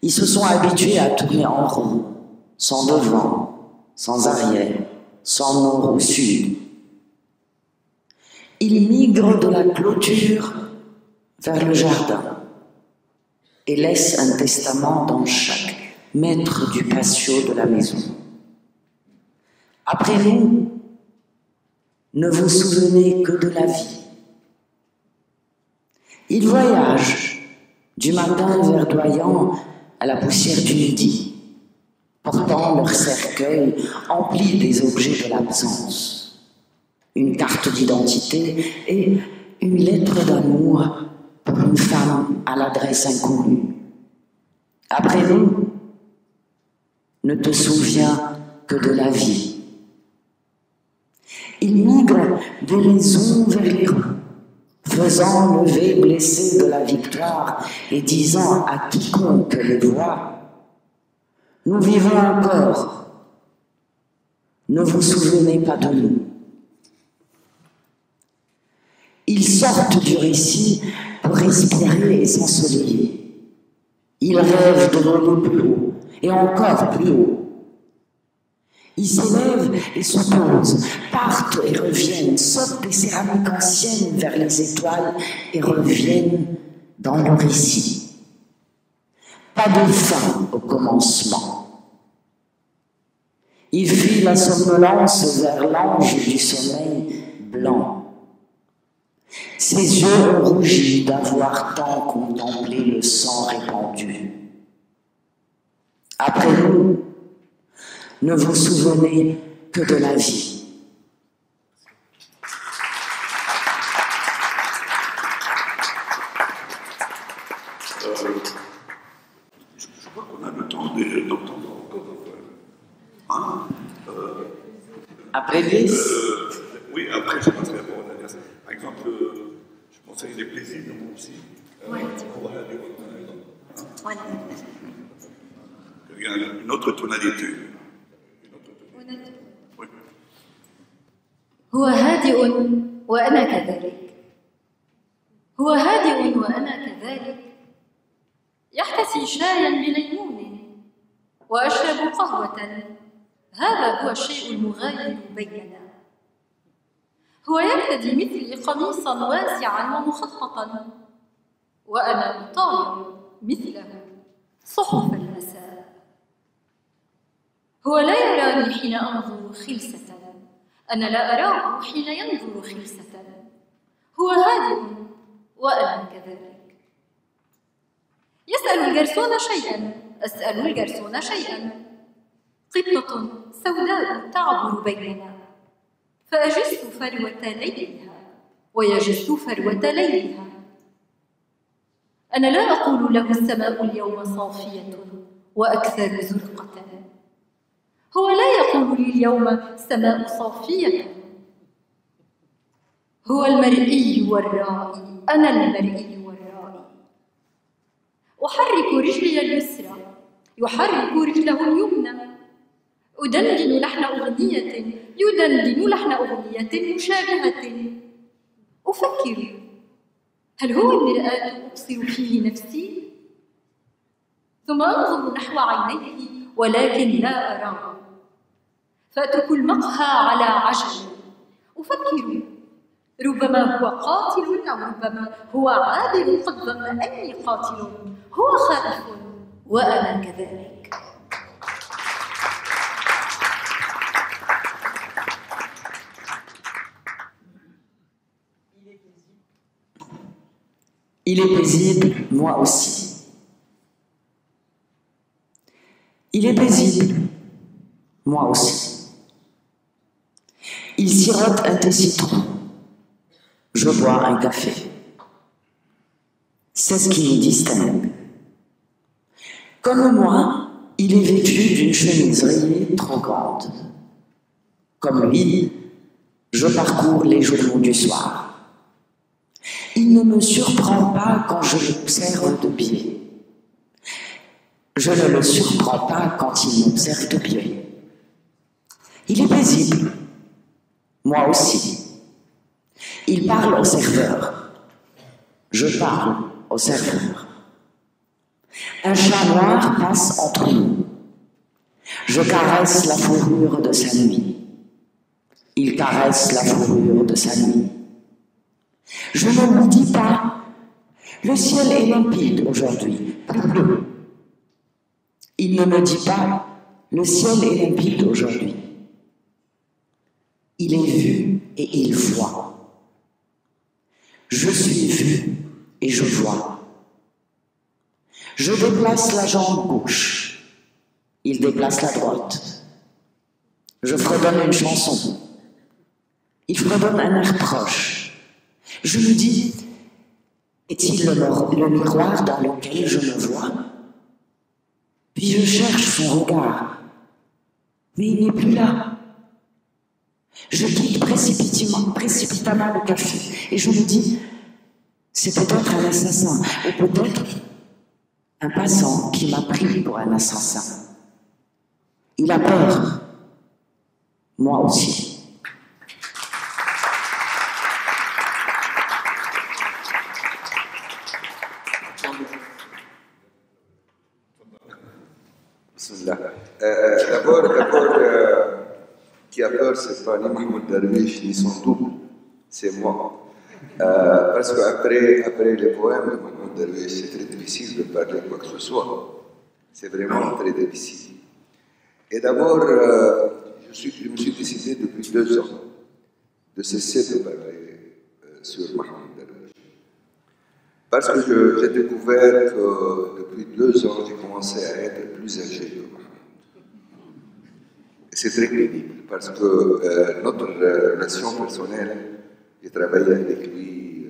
Ils se sont habitués à tourner en rond, sans devant, sans arrière, sans nord au sud. Ils migrent de la clôture vers le jardin et laissent un testament dans chaque maître du patio de la maison. Après nous, ne vous souvenez que de la vie. Ils voyagent du matin verdoyant à la poussière du midi, portant leur cercueil empli des objets de l'absence, une carte d'identité et une lettre d'amour pour une femme à l'adresse inconnue. Après nous, ne te souviens que de la vie. Ils migrent des maisons vers les rues, faisant lever blessés de la victoire et disant à quiconque les voit, nous vivons encore, ne vous souvenez pas de nous. Ils sortent du récit pour respirer et s'ensoleiller. Ils rêvent de voler plus haut et encore plus haut. Ils s'élèvent et se posent, partent et reviennent, sautent des céramiques anciennes vers les étoiles et reviennent dans le récit. Pas de fin au commencement. Ils fuient la somnolence vers l'ange du sommeil blanc. Ses yeux ont rougi d'avoir tant contemplé le sang répandu. Après nous, ne vous souvenez que de la vie. Je crois qu'on a le temps d'entendre encore. Après 10 Oui, après, je passerai pour la dernière. Par exemple, je conseille les plaisirs, moi aussi. Il y a une autre tonalité. هو هادئ وأنا كذلك. هو هادئ وأنا كذلك. يحتسي شايا بليمون وأشرب قهوة. هذا هو الشيء المغاير بيننا. هو يرتدي مثلي قميصا واسعا ومخططا وأنا أطالع مثله صحف المساء. هو لا يراني حين أنظر خلسة، أنا لا أراه حين ينظر خلسة. هو هادئ وأنا كذلك. يسأل الجرسون شيئا، أسأل الجرسون شيئا. قطة سوداء تعبر بيننا، فأجس فروة ليلها ويجس فروة ليلها. أنا لا أقول له السماء اليوم صافية وأكثر زرقة. هو لا يقول لي اليوم السماء صافية. هو المرئي والرائي، أنا المرئي والرائي. أحرك رجلي اليسرى، يحرك رجله اليمنى. أدندن لحن أغنية، يدندن لحن أغنية مشابهة. أفكر، هل هو المرآة أبصر فيه نفسي؟ ثم أنظر نحو عينيه ولكن لا أراه، فأترك المقهى على عجل. أفكر، ربما هو قاتل أو ربما هو عابر قد ظن أني قاتل. هو خائف وأنا كذلك. Il est paisible, moi aussi. Il est paisible, moi aussi. Il sirote un thé citron. Je bois un café. C'est ce qui nous distingue. Comme moi, il est vêtu d'une chemise rayée trop grande. Comme lui, je parcours les journaux du soir. Il ne me surprend pas quand je l'observe de pied. Je ne le surprends pas quand il m'observe de pied. Il est paisible. Moi aussi. Il parle au serveur. Je parle au serveur. Un chat noir passe entre nous. Je caresse la fourrure de sa nuit. Il caresse la fourrure de sa nuit. Je ne lui dis pas, le ciel est limpide aujourd'hui, plus bleu. Il ne me dit pas, le ciel est limpide aujourd'hui. Il est vu et il voit. Je suis vu et je vois. Je déplace la jambe gauche. Il déplace la droite. Je fredonne une chanson. Il fredonne un air proche. Je me dis, est-il le miroir dans lequel je me vois? Puis je cherche son regard. Mais il n'est plus là. Je quitte précipitamment le café et je me dis, c'est peut-être un assassin, ou peut-être un passant qui m'a pris pour un assassin. Il a peur. Moi aussi. D'abord, qui a peur, c'est pas ni Mahmoud Darwish ni son double, c'est moi. Parce qu'après les poèmes de Mahmoud Darwish, c'est très difficile de parler quoi que ce soit. C'est vraiment très difficile. Et d'abord, je me suis décidé depuis 2 ans de cesser de parler sur Mahmoud Darwish. Parce que j'ai découvert que depuis 2 ans, j'ai commencé à être plus âgé que Mahmoud. Et c'est très pénible parce que notre relation personnelle, j'ai travaillé avec lui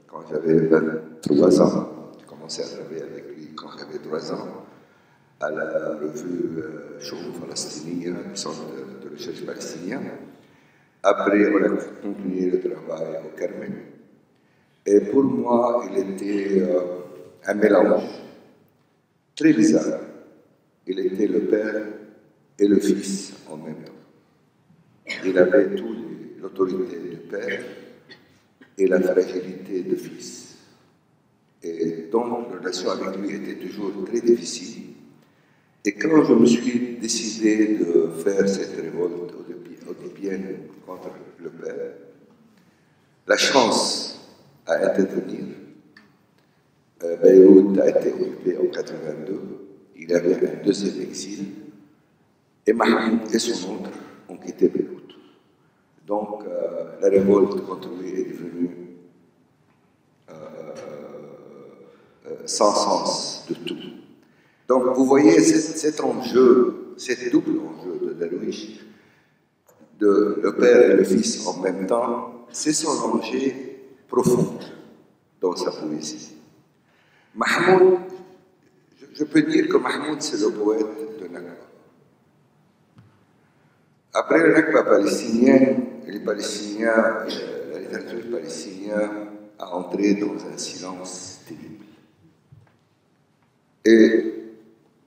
quand j'avais 23 ans. J'ai commencé à travailler avec lui quand j'avais 3 ans à la revue Choum Palestinienne, du centre de recherche palestinien. Après, on a continué le travail au Carmel. Et pour moi, il était un mélange très bizarre. Il était le père et le fils en même temps. Il avait toute l'autorité du père et la fragilité du fils. Et donc, la relation avec lui était toujours très difficile. Et quand je me suis décidé de faire cette révolte oedipienne contre le père, la chance à intervenir. Beyrouth a été occupée en 1982. Il y avait un deuxième exil. Et Mahmoud et son autre ont quitté Beyrouth. Donc, la révolte contre lui est devenue sans sens de tout. Donc, vous voyez cet enjeu, cet double enjeu de Darwish, de le père et le fils en même temps, c'est son enjeu profond dans sa poésie. Mahmoud, je peux dire que Mahmoud, c'est le poète de Nakba. Après le Nakba palestinien, les Palestiniens, la littérature palestinienne a entré dans un silence terrible. Et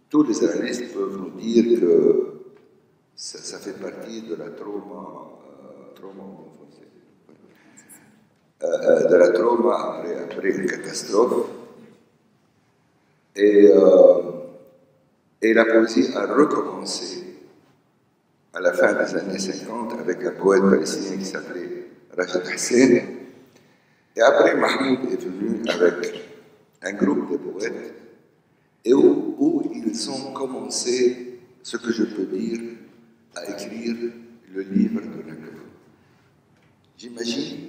tous les analystes peuvent nous dire que ça fait partie de la trauma après une catastrophe. Et la poésie a recommencé à la fin des années 50 avec un poète palestinien qui s'appelait Rachid Hussein. Et après, Mahmoud est venu avec un groupe de poètes et où ils ont commencé, ce que je peux dire, à écrire le livre de Nakba. J'imagine,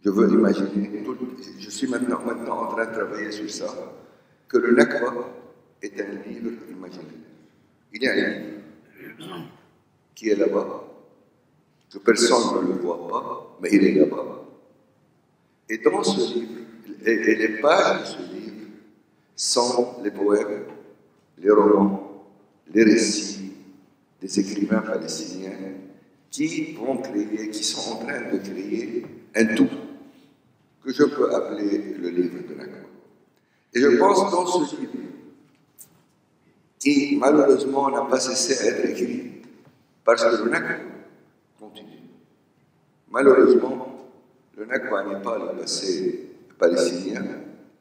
je veux imaginer, je suis maintenant en train de travailler sur ça, que le Nakba est un livre imaginaire. Il y a un livre qui est là-bas, que personne ne le voit pas, mais il est là-bas. Et dans ce livre, et les pages de ce livre sont les poèmes les romans, les récits des écrivains palestiniens qui sont en train de créer un tout que je peux appeler le livre de Nakba. Et je pense dans ce livre, qui malheureusement n'a pas cessé d'être écrit, parce que le Nakba continue. Malheureusement, le Nakba n'est pas le passé palestinien,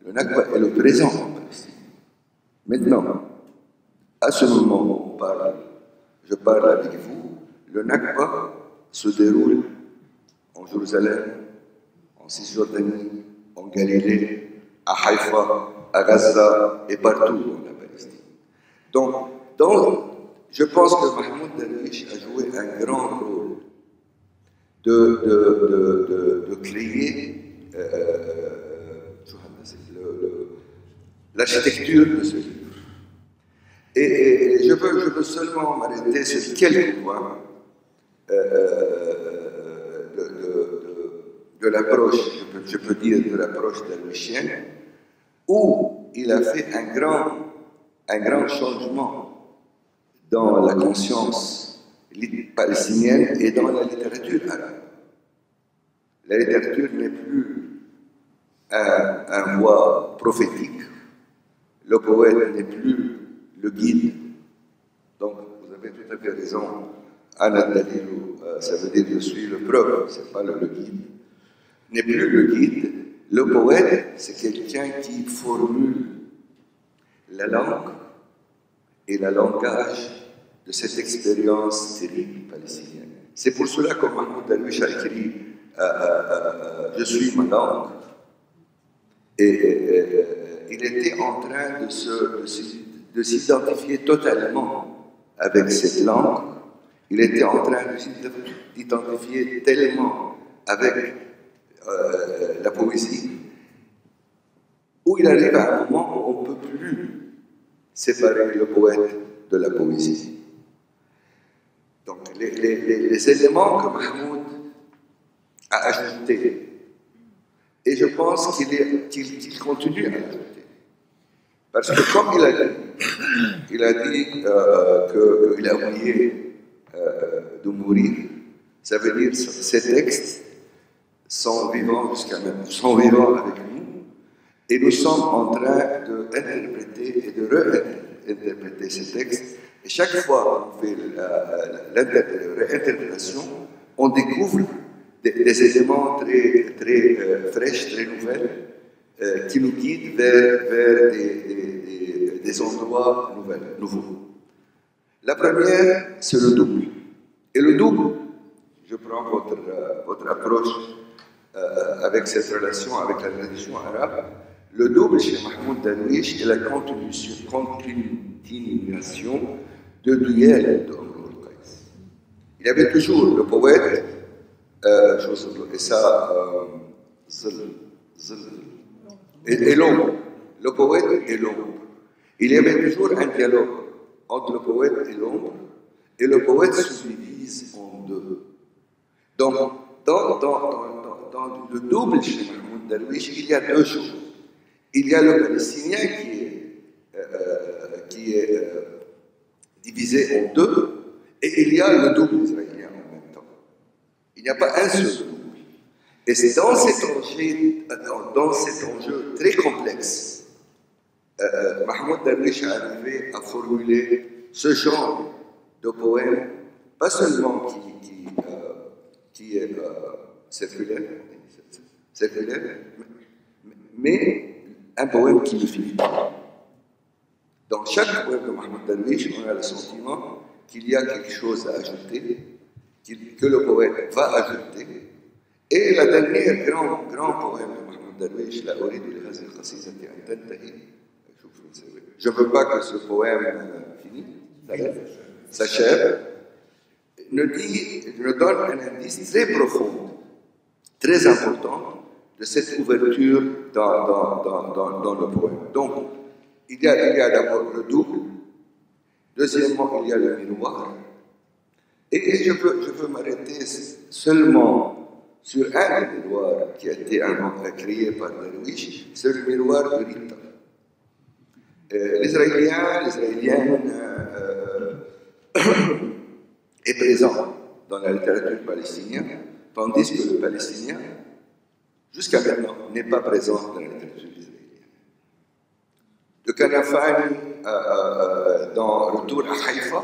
le Nakba est le présent palestinien. Maintenant, à ce moment où je parle avec vous, le Nakba se déroule en Jérusalem, en Cisjordanie, en Galilée, à Haïfa, à Gaza et partout dans la Palestine. Donc, je pense que Mahmoud Darwish a joué un grand rôle de créer l'architecture de ce livre. Et je veux seulement m'arrêter sur quelques points de l'approche, je peux dire de l'approche darwishienne, où il a fait un grand changement dans la conscience palestinienne et dans la littérature arabe. La littérature n'est plus un voix prophétique, le poète n'est plus le guide. Donc, vous avez tout à fait raison. Ana Dalilou, ça veut dire je suis le prof, ce n'est pas le guide. N'est plus le guide. Le poète, c'est quelqu'un qui formule la langue et le langage de cette expérience terrible palestinienne. C'est pour cela que Mahmoud Darwish a écrit Je suis ma langue. Et il était en train de s'identifier totalement avec cette langue. Il était en train de s'identifier tellement avec la poésie, où il arrive à un moment où on ne peut plus séparer le poète de la poésie. Donc, les éléments que Mahmoud a ajoutés, et je pense qu'il continue à ajouter. Parce que comme il a dit qu'il a oublié de mourir, ça veut dire que ces textes sont vivants jusqu'à maintenant, sont vivants avec nous, et nous sommes en train d'interpréter et de réinterpréter ces textes. Et chaque fois qu'on fait la réinterprétation, on découvre des éléments très fraîches, très nouvelles, qui nous guident vers des endroits nouveaux. La première, c'est le double. Et le double, je prends votre approche avec cette relation avec la tradition arabe. Le double chez Mahmoud Darwish est la continuation de duel de Amr al-Qais. Il y avait toujours le poète, et ça, et l'ombre. Le poète et l'ombre. Il y avait toujours un dialogue entre le poète et l'ombre, et le poète se divise en deux. Donc, dans le double chez Mahmoud Darwish, il y a deux choses. Il y a le palestinien qui est divisé en deux, et il y a le double israélien en même temps. Il n'y a pas un seul double. Et c'est dans cet enjeu très complexe, Mahmoud Darwish est arrivé à formuler ce genre de poème, pas seulement qui est circulaire, mais un poème qui ne finit pas. Dans chaque poème de Mahmoud Darwish, on a le sentiment qu'il y a quelque chose à ajouter, que le poète va ajouter. Et la dernière grand poème de Mahmoud Darwish, La Orid al-Hazil Qasizati an Tantahi, je ne veux pas que ce poème s'achève, nous donne un indice très profond, très important de cette ouverture dans le poème. Donc, il y a d'abord le double, deuxièmement, il y a le miroir, et je veux m'arrêter seulement sur un des miroirs qui a été créé par Darwish, c'est le miroir de Rita. l'Israélienne est présent dans la littérature palestinienne, tandis que le palestinien, jusqu'à maintenant, n'est pas présent dans la littérature israélienne. Le Kanafani, dans Retour à Haïfa,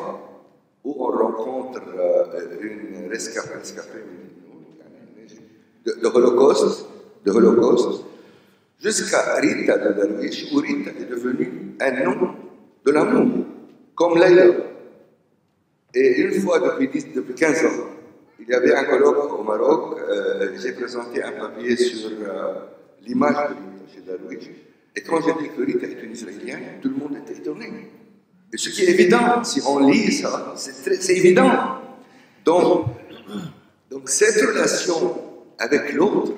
où on rencontre une rescapée de Holocauste, jusqu'à Rita de Darwish, où Rita est devenue un nom de l'amour, comme Laïla. Et une fois, depuis 15 ans, il y avait un colloque au Maroc, j'ai présenté un papier sur l'image de Rita chez Darwish. Et quand j'ai dit que Rita est une Israélienne, tout le monde était étonné. Et ce qui est évident, si on lit ça, c'est évident. Donc, cette relation avec l'autre,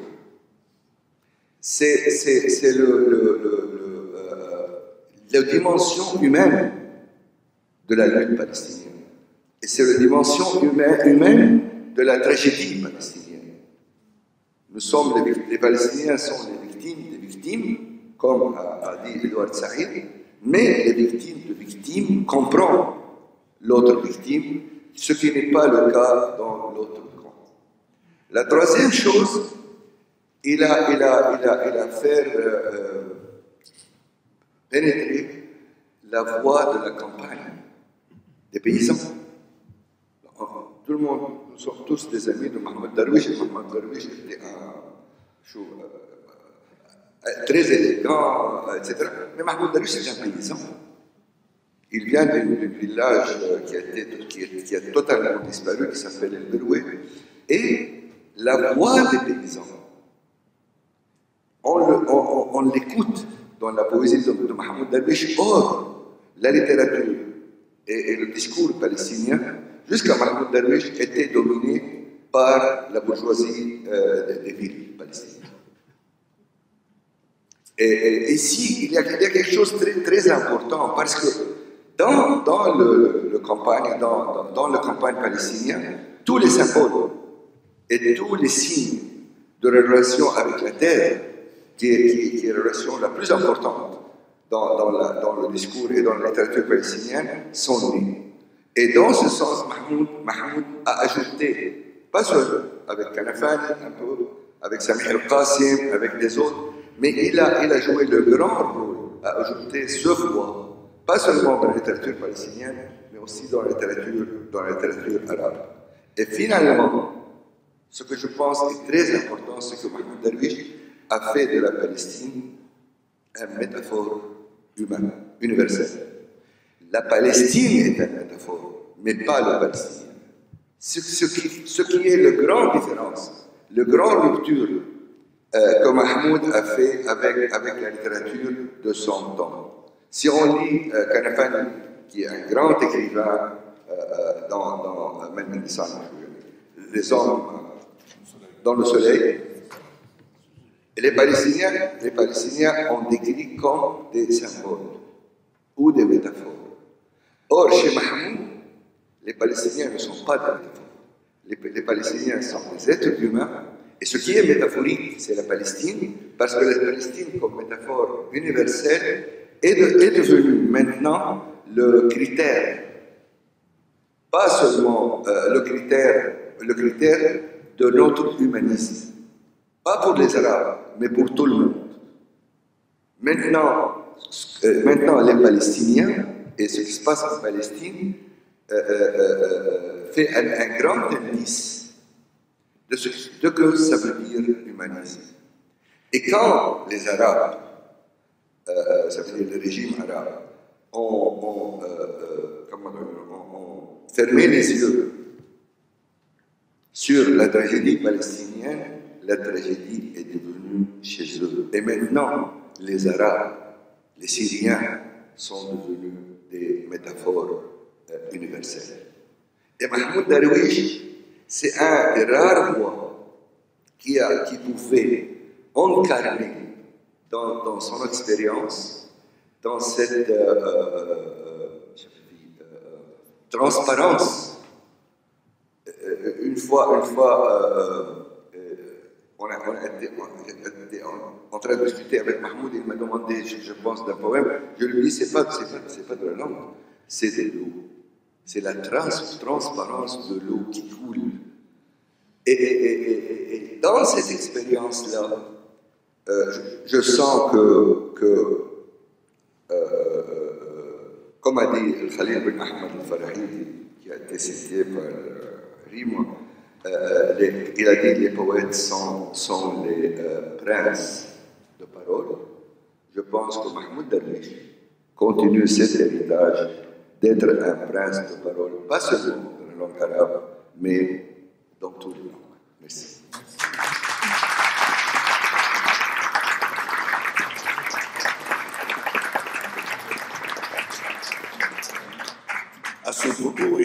c'est la dimension humaine de la lutte palestinienne. Et c'est la dimension humaine de la tragédie palestinienne. Les Palestiniens sont des victimes, comme a dit Edouard Saïd, mais les victimes comprennent l'autre victime, ce qui n'est pas le cas dans l'autre camp. La troisième chose, il a fait pénétrer la voix de la campagne des paysans. Tout le monde, nous sommes tous des amis de Mohamed Darwish, et Mohamed Darwish était très élégant, etc. Mais Mohamed Darwish est un paysan. Il vient d'un village qui a totalement disparu, qui s'appelle El Beroué. Et la voix des paysans, on l'écoute dans la poésie de Mohamed Darwish. Or, la littérature et le discours palestinien, jusqu'à Mohamed Darwish, était dominé par la bourgeoisie des villes palestiniennes. Et ici, il y a quelque chose de très important, parce que dans le campagne palestinienne, tous les symboles et tous les signes de relation avec la terre, qui est la relation la plus importante dans le discours et dans la littérature palestinienne, sont nés. Et dans ce sens, Mahmoud a ajouté, pas seul, avec Kanafani, un peu, avec Samih al-Qassim, avec les autres, mais il a joué le grand rôle à ajouter ce voix, pas seulement dans la littérature palestinienne, mais aussi dans la littérature arabe. Et finalement, ce que je pense est très important, c'est que Mohamed Darwish a fait de la Palestine une métaphore humaine, universelle. La Palestine est une métaphore, mais pas le Palestinien. Ce qui est la grande différence, la grande rupture que Mahmoud a fait avec la littérature de son temps. Si on lit Kanafani, qui est un grand écrivain dans Les hommes dans le soleil, et les Palestiniens ont décrit comme des symboles ou des métaphores. Or, chez Mahmoud, les Palestiniens ne sont pas des métaphores. Les Palestiniens sont des êtres humains, et ce qui est métaphorique, c'est la Palestine, parce que la Palestine, comme métaphore universelle, est devenue maintenant le critère, pas seulement le critère de notre humanisme, pas pour les Arabes, mais pour tout le monde. Maintenant les Palestiniens, et ce qui se passe en Palestine, fait un grand indice de ce que ça veut dire humanisme. Et quand les Arabes, ça veut dire le régime arabe, ont fermé les yeux sur la tragédie palestinienne, la tragédie est devenue chez eux. Et maintenant, les Arabes, les Syriens sont devenus des métaphores universelles. Et Mahmoud Darwish, c'est un des rares voix qui pouvait incarner dans son expérience, dans cette transparence. Une fois était en train de discuter avec Mahmoud, il m'a demandé, je pense, d'un poème. Je lui ai dit, c'est pas de la langue, c'est de l'eau. C'est la transparence de l'eau qui coule. Et dans cette expérience-là, je sens que comme a dit Khalil bin Ahmed al-Farahidi, qui a été cité par Rima, il a dit que les poètes sont les princes de parole. Je pense que Mahmoud Darwish continue cet héritage d'être un prince de parole, pas seulement dans la langue arabe, mais dans toutes les langues. Merci. À ce propos,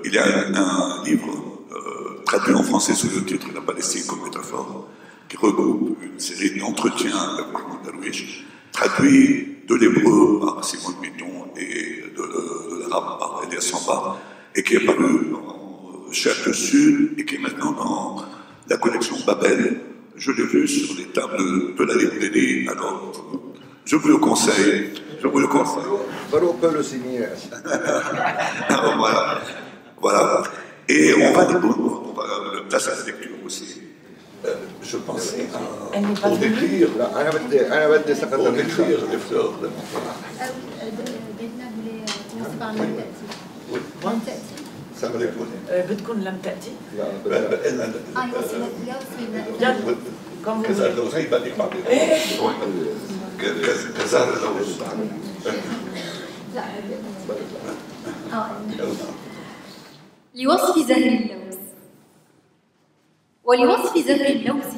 il y a un livre traduit en français sous le titre « La Palestine comme métaphore » qui regroupe une série d'entretiens avec Mahmoud Darwish, traduit de l'hébreu par Simon Bitton et de l'arabe par Elias Samba, et qui est paru en Chef Sud et qui est maintenant dans la collection Babel. Je l'ai vu sur les tables de la librairie, alors je vous le conseille. Baroque peut le signer. Voilà. Et on va placer la lecture aussi. Je pensais pour décrire les fleurs. بدكم لم تأتي؟ كم كذا لوز هي بدك بعدين كذا لوز لوصف زهر اللوز. ولوصف زهر اللوز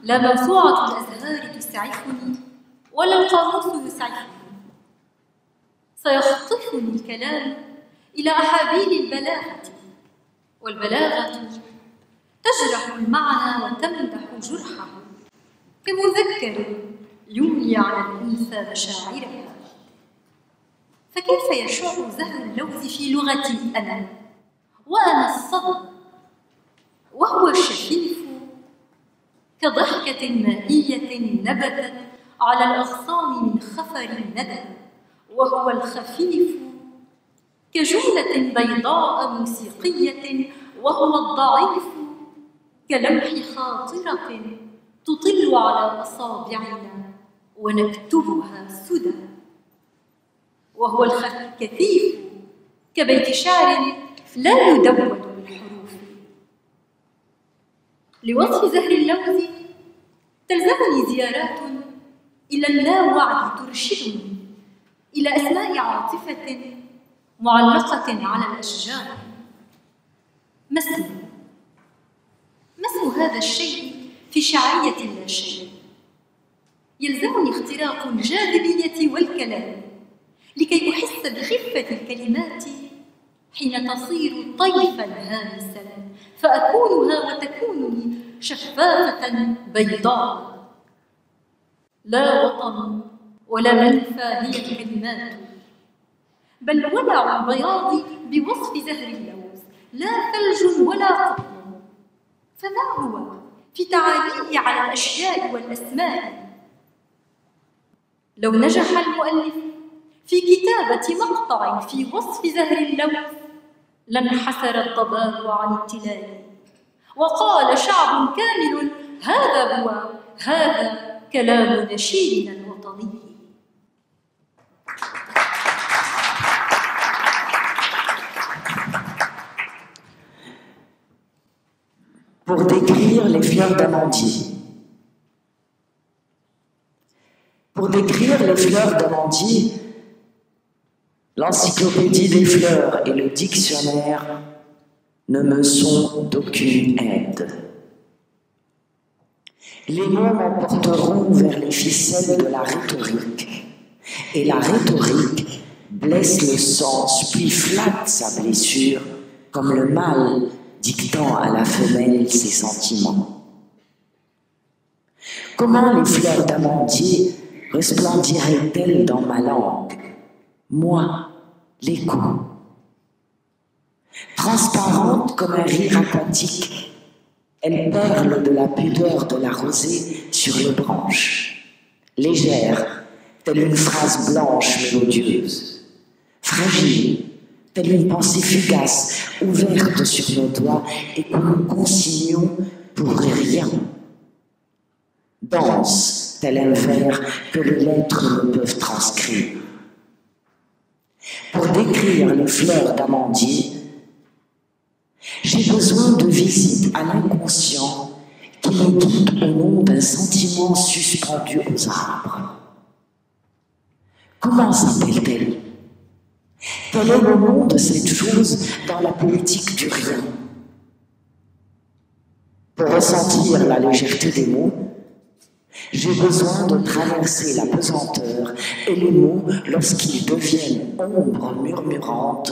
لا موسوعة الأزهار تسعفني ولا القاموس يسعفني. سيخطفني الكلام إلى أحابيل البلاغة، والبلاغة تجرح المعنى وتمدح جرحه كمذكر يملي على الأنثى مشاعرها. فكيف يشع زهر اللوز في لغتي أنا وأنا الصدى وهو الشفيف كضحكة مائية نبتت على الأغصان من خفر الندى، وهو الخفيف كجملة بيضاء موسيقية، وهو الضعيف كلمح خاطرة تطل على أصابعنا ونكتبها سدى، وهو الكثيف كبيت شعر لا يدون بالحروف. لوصف زهر اللوز تلزمني زيارات إلى اللاوعي ترشدني إلى أسماء عاطفة معلقة على الأشجار. ما اسم هذا الشيء في شعرية لا شيء؟ يلزمني اختراق الجاذبية والكلام لكي أحس بخفة الكلمات حين تصير طيفاً هامساً فأكونها وتكونني شفافة بيضاء. لا وطن ولا منفى هي الكلمات، بل ولع البياض بوصف زهر اللوز، لا ثلج ولا قطن. فما هو في تعاليه على الأشياء والأسماء؟ لو نجح المؤلف في كتابة مقطع في وصف زهر اللوز لانحسر الضباب عن التلال وقال شعب كامل هذا كلام نشيدنا الوطني. Pour décrire les fleurs d'amandier. Pour décrire les fleurs d'amandier, l'encyclopédie des fleurs et le dictionnaire ne me sont d'aucune aide. Les mots m'emporteront vers les ficelles de la rhétorique, et la rhétorique blesse le sens puis flatte sa blessure comme le mâle dictant à la femelle ses sentiments. Comment les fleurs d'amandier resplendiraient-elles dans ma langue, moi, l'écho? Transparente comme un rire aquatique, elle perle de la pudeur de la rosée sur les branches, légère, telle une phrase blanche mélodieuse, fragile, telle une pensée fugace, ouverte sur nos doigts et que nous consignons pour rien. Dense, tel un vers que les lettres ne peuvent transcrire. Pour décrire les fleurs d'amandier, j'ai besoin de visites à l'inconscient qui me guident au nom d'un sentiment suspendu aux arbres. Comment s'appelle-t-elle? Quel est le nom de cette chose dans la poétique du rien? Pour ressentir la légèreté des mots, j'ai besoin de traverser la pesanteur et les mots lorsqu'ils deviennent ombre murmurante,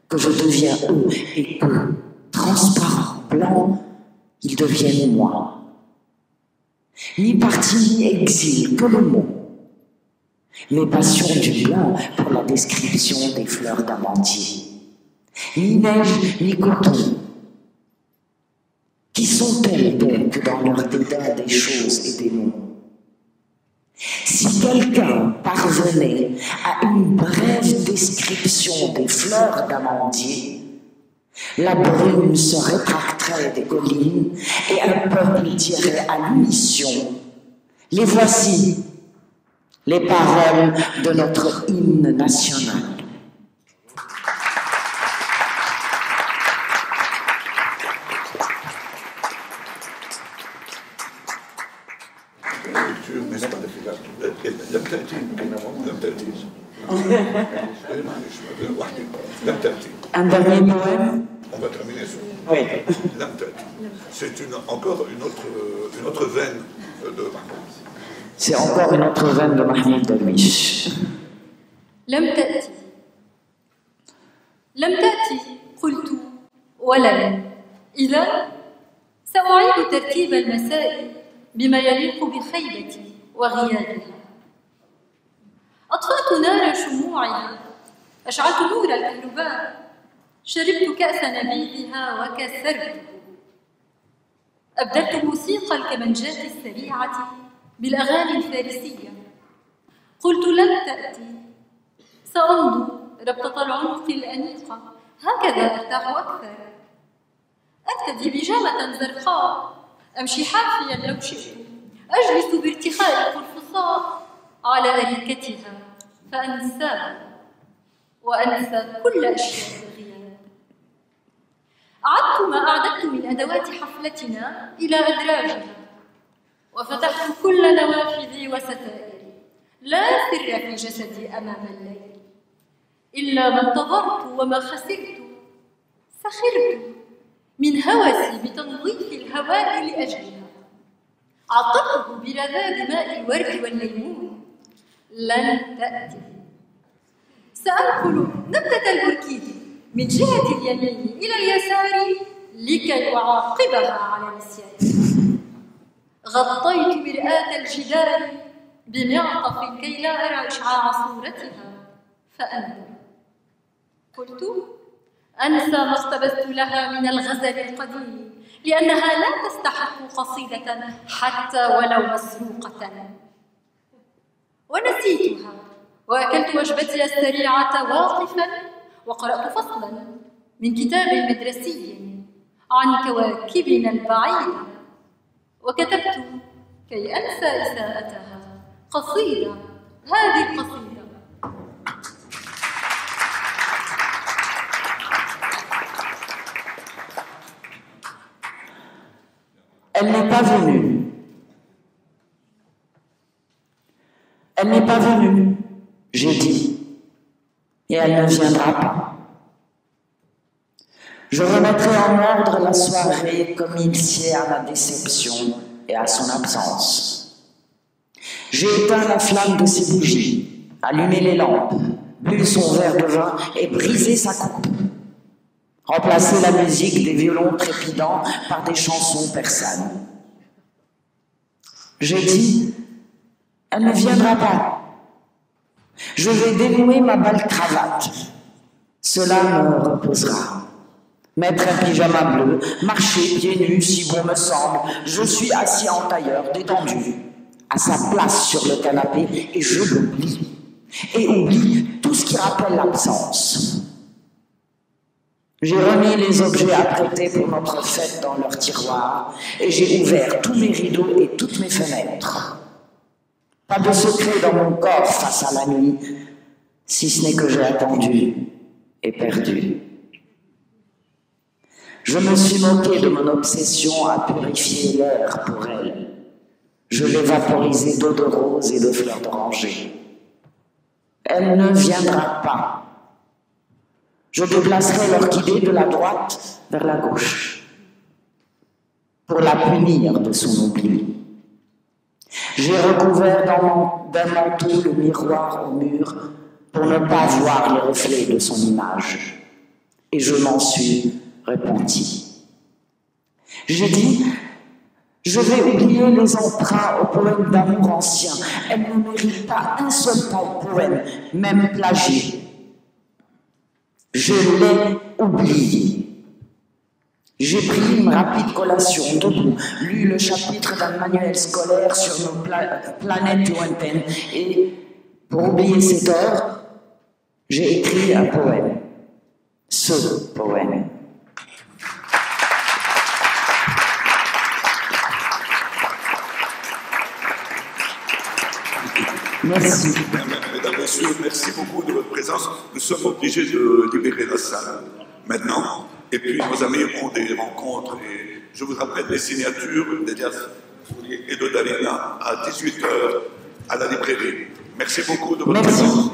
que je deviens eux et que, transparents, blancs, ils deviennent moi. Ni parti ni exil, que le mot. Mes passions du blanc pour la description des fleurs d'amandier. Ni neige, ni coton. Qui sont-elles donc dans leur dédain des choses et des mots? Si quelqu'un parvenait à une brève description des fleurs d'amandier, la brume se rétracterait des collines et un peuple dirait à l'unisson: les voici, les paroles de notre hymne national. Un dernier poème? On va terminer sur. Oui. C'est encore une autre veine de Mahmoud. C'est encore une autre veine de Mahmoud Darwish. لم تأتي قلت ولم إذا سأعيد ترتيب المساء بما يليق بخيبتي وغيابها. أطفأت نار شموعها، أشعلت نور الكهرباء، شربت كأس نبيذها وكسرته، أبدلت موسيقى الكمنجات السريعة بالأغاني الفارسية. قلت لم تأتي، سأمضي ربطة العنق الأنيقة، هكذا أرتاح أكثر. أرتدي بيجامة زرقاء، أمشي حافيا لو شئت، أجلس بارتخاء القرفصاء على أريكتها فأنساها وأنسى كل أشياء الغياب. أعدت ما أعددت من أدوات حفلتنا إلى أدراجها، وفتحت كل نوافذي وستائري، لا سر في جسدي أمام الليل، إلا ما انتظرت وما خسرت. سخرت من هوسي بتنظيف الهواء لأجلها، عطرته برذاذ ماء الورد والليمون. لن تأتي. سأنقل نبتة الأوركيد من جهة اليمين إلى اليسار لكي أعاقبها على نسيانها. غطيت مرآة الجدار بمعطف كي لا أرى إشعاع صورتها فأندم. قلت أنسى ما اقتبست لها من الغزل القديم، لأنها لا تستحق قصيدة حتى ولو مسروقة. ونسيتها وأكلت وجبتي السريعة واقفا، وقرأت فصلا من كتاب مدرسي عن كواكبنا البعيدة، وكتبت كي أنسى إساءتها قصيدة. هذه القصيدة Elle n'est pas venue. Elle n'est pas venue, j'ai dit, et elle ne viendra pas. Je remettrai en ordre la soirée comme il sied à ma déception et à son absence. J'ai éteint la flamme de ses bougies, allumé les lampes, bu son verre de vin et brisé sa coupe. Remplacer la musique des violons trépidants par des chansons persanes. J'ai dit, elle ne viendra pas. Je vais dénouer ma balcravate. Cela me reposera. mettre un pyjama bleu, marcher pieds nus si bon me semble. Je suis assis en tailleur, détendu, à sa place sur le canapé, et je l'oublie. Et oublie tout ce qui rappelle l'absence. J'ai remis les objets apprêtés pour notre fête dans leur tiroir, et j'ai ouvert tous mes rideaux et toutes mes fenêtres. Pas de secret dans mon corps face à la nuit, si ce n'est que j'ai attendu et perdu. Je me suis moqué de mon obsession à purifier l'air pour elle. Je l'ai vaporisé d'eau de rose et de fleurs d'oranger. Elle ne viendra pas. Je déplacerai l'orchidée de la droite vers la gauche pour la punir de son oubli. J'ai recouvert d'un manteau le miroir au mur pour ne pas voir les reflets de son image. Et je m'en suis repenti. J'ai dit, je vais oublier les emprunts aux poèmes d'amour anciens. Elle ne mérite pas un seul poème, même plagié. Je l'ai oublié. J'ai pris une rapide collation debout, lu le chapitre d'un manuel scolaire sur nos planètes lointaines et, pour oublier cette heure, j'ai écrit un poème. Ce poème. Merci. Mesdames, Messieurs, merci beaucoup de votre présence. Nous sommes obligés de libérer la salle maintenant. Et puis nos amis ont des rencontres. Et je vous rappelle les signatures d'Elias Fourier et de Dalina à 18h à la librairie. Merci beaucoup de votre présence.